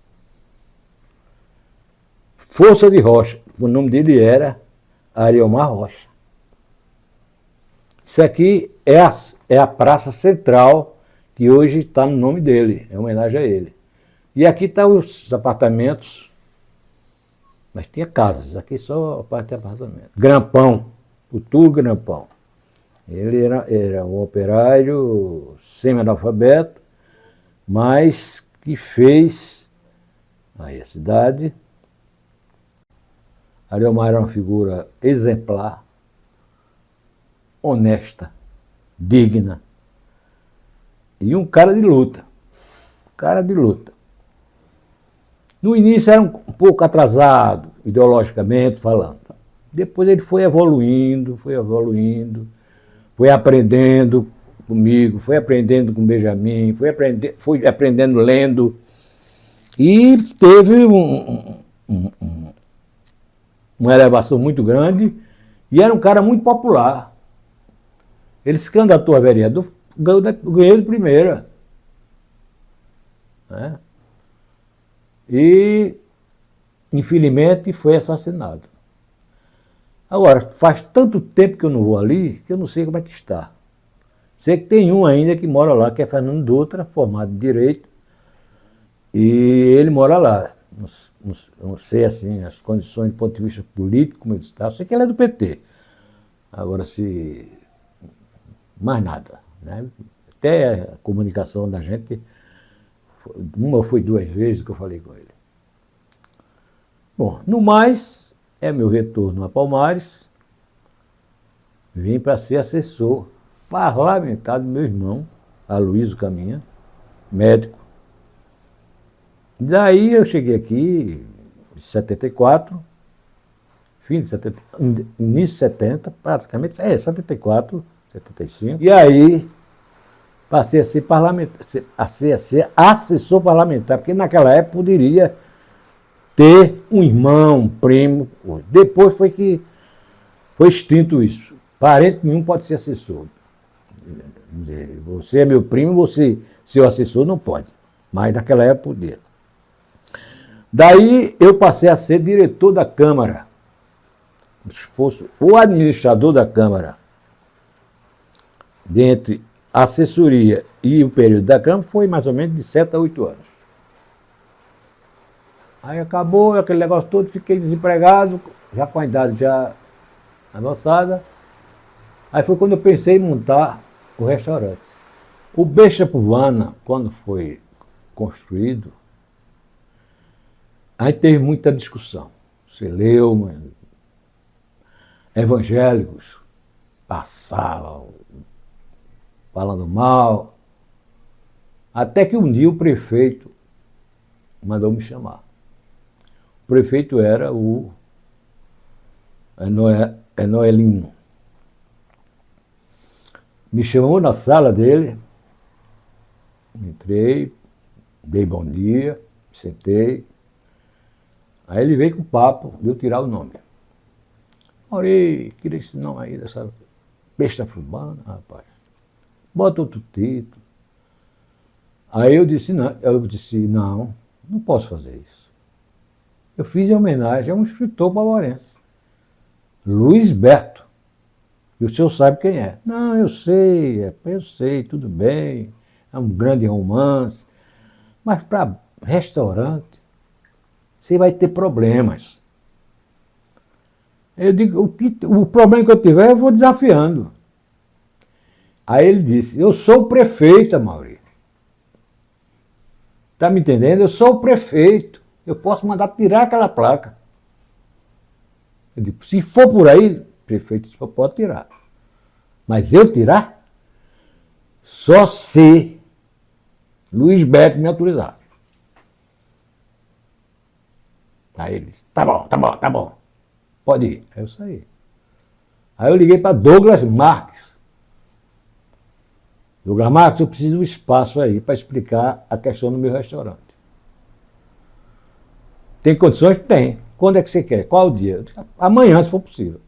Força de Rocha, o nome dele era Arielmar Rocha. Isso aqui é a praça central, que hoje está no nome dele, é homenagem a ele. E aqui estão os apartamentos, mas tinha casas, aqui só a parte de apartamento. Grampão, o Túlio Grampão. Ele era um operário semi-analfabeto, mas que fez aí a cidade. Arielmar era uma figura exemplar, honesta, digna, e um cara de luta. No início era um pouco atrasado, ideologicamente falando. Depois ele foi evoluindo, foi aprendendo comigo, foi aprendendo com Benjamin, foi aprendendo lendo, e teve uma elevação muito grande, e era um cara muito popular. Ele se candidatou a vereador, ganhou de primeira. Né? E infelizmente, foi assassinado. Agora, faz tanto tempo que eu não vou ali, que eu não sei como é que está. Sei que tem um ainda que mora lá, que é Fernando Dutra, formado em Direito, e ele mora lá. Não sei, assim, as condições do ponto de vista político, como ele está. Eu sei que ele é do PT. Agora, se... mais nada, né? Até a comunicação da gente, uma ou foi 2 vezes que eu falei com ele. Bom, no mais, é meu retorno a Palmares, vim para ser assessor parlamentar do meu irmão, Aloysio Caminha, médico. Daí eu cheguei aqui em 74, fim de 70, início de 70, praticamente, 74, 75, e aí passei a ser parlamentar, a ser assessor parlamentar, porque naquela época poderia ter um irmão, um primo. Depois foi que foi extinto isso. Parente nenhum pode ser assessor. Você é meu primo, você, seu assessor, não pode. Mas naquela época podia. Daí eu passei a ser diretor da Câmara. Se fosse o administrador da Câmara, dentre a assessoria e o período da Câmara, foi mais ou menos de 7 a 8 anos. Aí acabou aquele negócio todo, fiquei desempregado, já com a idade já avançada. Aí foi quando eu pensei em montar o restaurante. O Besta Puvana, quando foi construído, aí teve muita discussão. Você leu, mas evangélicos passavam falando mal. Até que um dia o prefeito mandou me chamar. O prefeito era o Noelino. Me chamou na sala dele, entrei, dei bom dia, sentei. Aí ele veio com o papo de eu tirar o nome. Mauri, tira esse nome aí dessa besta fubana, rapaz. Bota outro título. Aí eu disse, não, não posso fazer isso. Eu fiz em homenagem a um escritor palmarense, Luiz Berto. E o senhor sabe quem é. Não, eu sei, tudo bem. É um grande romance. Mas para restaurante, você vai ter problemas. Eu digo, o problema que eu tiver, eu vou desafiando. Aí ele disse, eu sou o prefeito, Amaury. Está me entendendo? Eu sou o prefeito. Eu posso mandar tirar aquela placa. Eu digo, se for por aí, prefeito, só pode tirar. Mas eu tirar? Só se Luiz Berto me autorizar. Aí ele disse, tá bom. Pode ir. Aí eu saí. Aí eu liguei para Douglas Marques. Douglas Marques, eu preciso de um espaço aí para explicar a questão do meu restaurante. Tem condições? Tem. Quando é que você quer? Qual o dia? Amanhã, se for possível.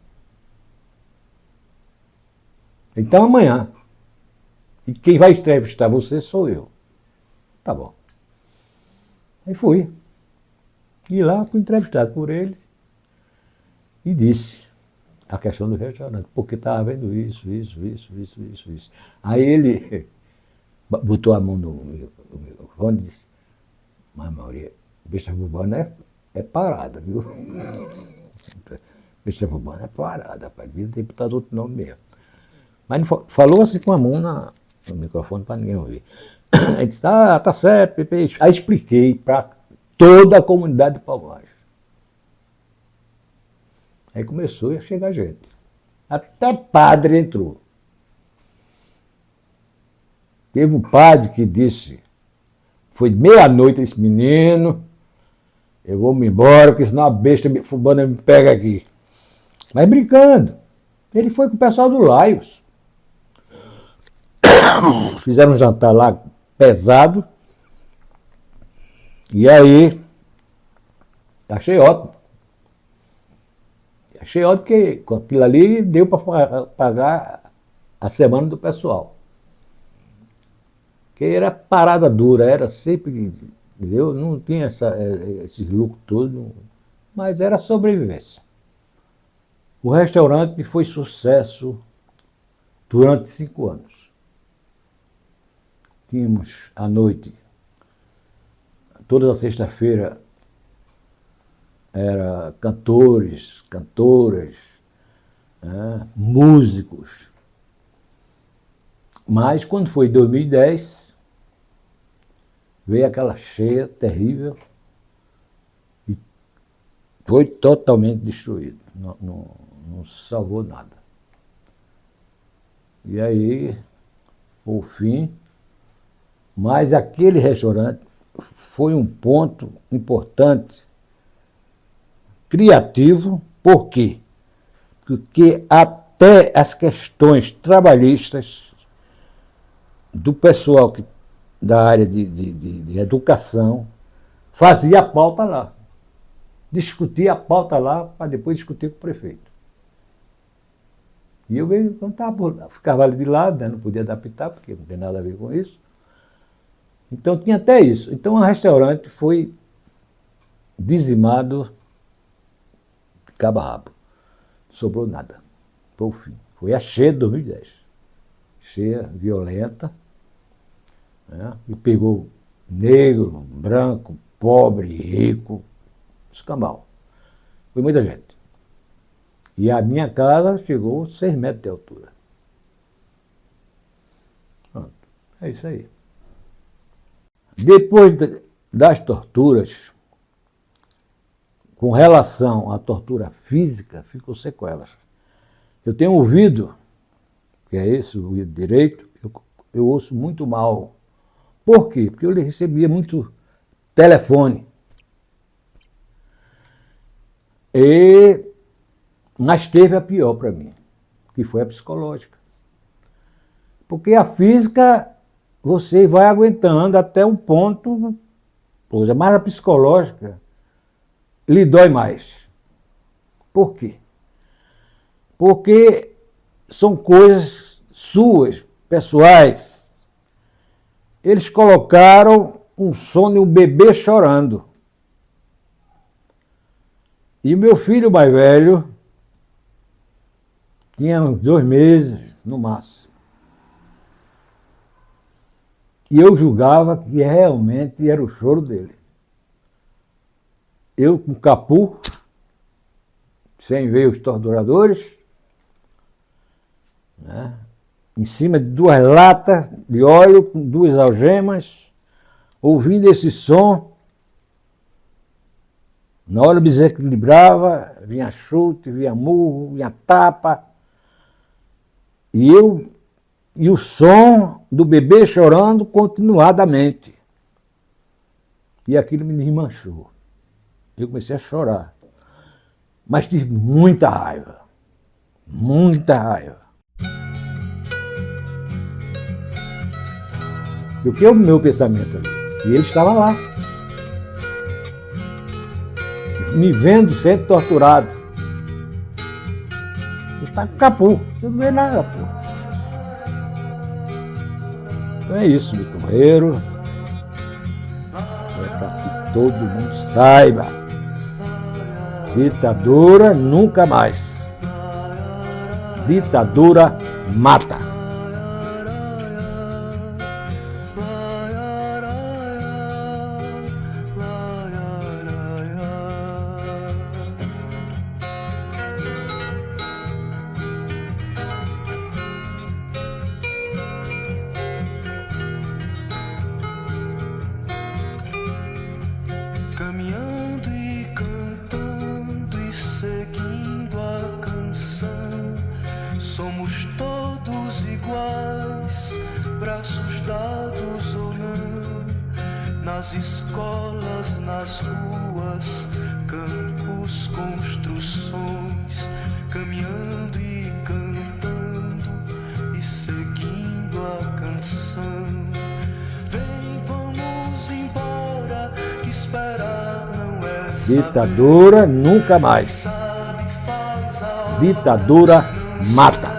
Então amanhã. E quem vai entrevistar você sou eu. Tá bom. Aí fui. E lá fui entrevistado por ele e disse a questão do restaurante, porque estava vendo isso. Aí ele botou a mão no microfone e disse, mas Mauri, Besta Puvana é parada, viu? Besta Puvana é parada, rapaz, devia ter botado outro nome mesmo. Mas falou assim com a mão no microfone para ninguém ouvir. Ele disse, tá certo, Pepe. Aí expliquei para toda a comunidade de Palmares. Aí começou a chegar gente. Até padre entrou. Teve um padre que disse, foi de meia-noite esse menino, eu vou me embora, porque senão a besta fubana me pega aqui. Mas brincando. Ele foi com o pessoal do Laios. Fizeram um jantar lá pesado. E aí, achei ótimo. Achei ótimo porque com aquilo ali deu para pagar a semana do pessoal. Porque era parada dura, era sempre, entendeu? Não tinha esse lucro todo. mas era sobrevivência. O restaurante foi sucesso durante 5 anos. Tínhamos à noite, toda sexta-feira, era cantores, cantoras, músicos. Mas quando foi em 2010, veio aquela cheia terrível e foi totalmente destruído. Não se salvou nada. E aí, o fim, mas aquele restaurante foi um ponto importante, criativo. Por quê? Porque até as questões trabalhistas do pessoal da área de educação fazia a pauta lá. Discutia a pauta lá para depois discutir com o prefeito. E eu ficava ali de lado, né? Não podia adaptar, porque não tem nada a ver com isso. Então tinha até isso. Então o restaurante foi dizimado de cabo a rabo. Não sobrou nada. Foi o fim. Foi a cheia de 2010. Cheia, violenta, né? E pegou negro, branco, pobre, rico, escambau. Foi muita gente. E a minha casa chegou a 6 metros de altura. Pronto, é isso aí. Depois das torturas, com relação à tortura física, ficou sequelas. Eu tenho ouvido, que é esse, o ouvido direito, eu ouço muito mal. Por quê? Porque eu recebia muito telefone. Mas teve a pior para mim, que foi a psicológica. Porque a física você vai aguentando até um ponto, mas a psicológica lhe dói mais. Por quê? Porque são coisas suas, pessoais. Eles colocaram um som de um bebê chorando. E o meu filho mais velho tinha uns 2 meses, no máximo. E eu julgava que realmente era o choro dele. Eu com capu, sem ver os torturadores, né, em cima de 2 latas de óleo, com 2 algemas, ouvindo esse som. Na hora o bezerro equilibrava, vinha chute, vinha murro, vinha tapa. E o som do bebê chorando continuadamente. E aquilo me desmanchou. Eu comecei a chorar. Mas tive muita raiva. Muita raiva. E o que é o meu pensamento ali? E ele estava lá. Me vendo sendo torturado. Ele está com capu. Você não vê nada, pô. Então é isso, meu companheiro. É para que todo mundo saiba. Ditadura nunca mais. Ditadura mata. Caminhando e cantando e seguindo a canção, somos todos iguais, braços dados ou não, nas escolas, nas ruas, campos, construções, caminhando e cantando e seguindo a canção. Vem, vamos embora, que esperar não é Ditadura nunca mais. Ditadura mata.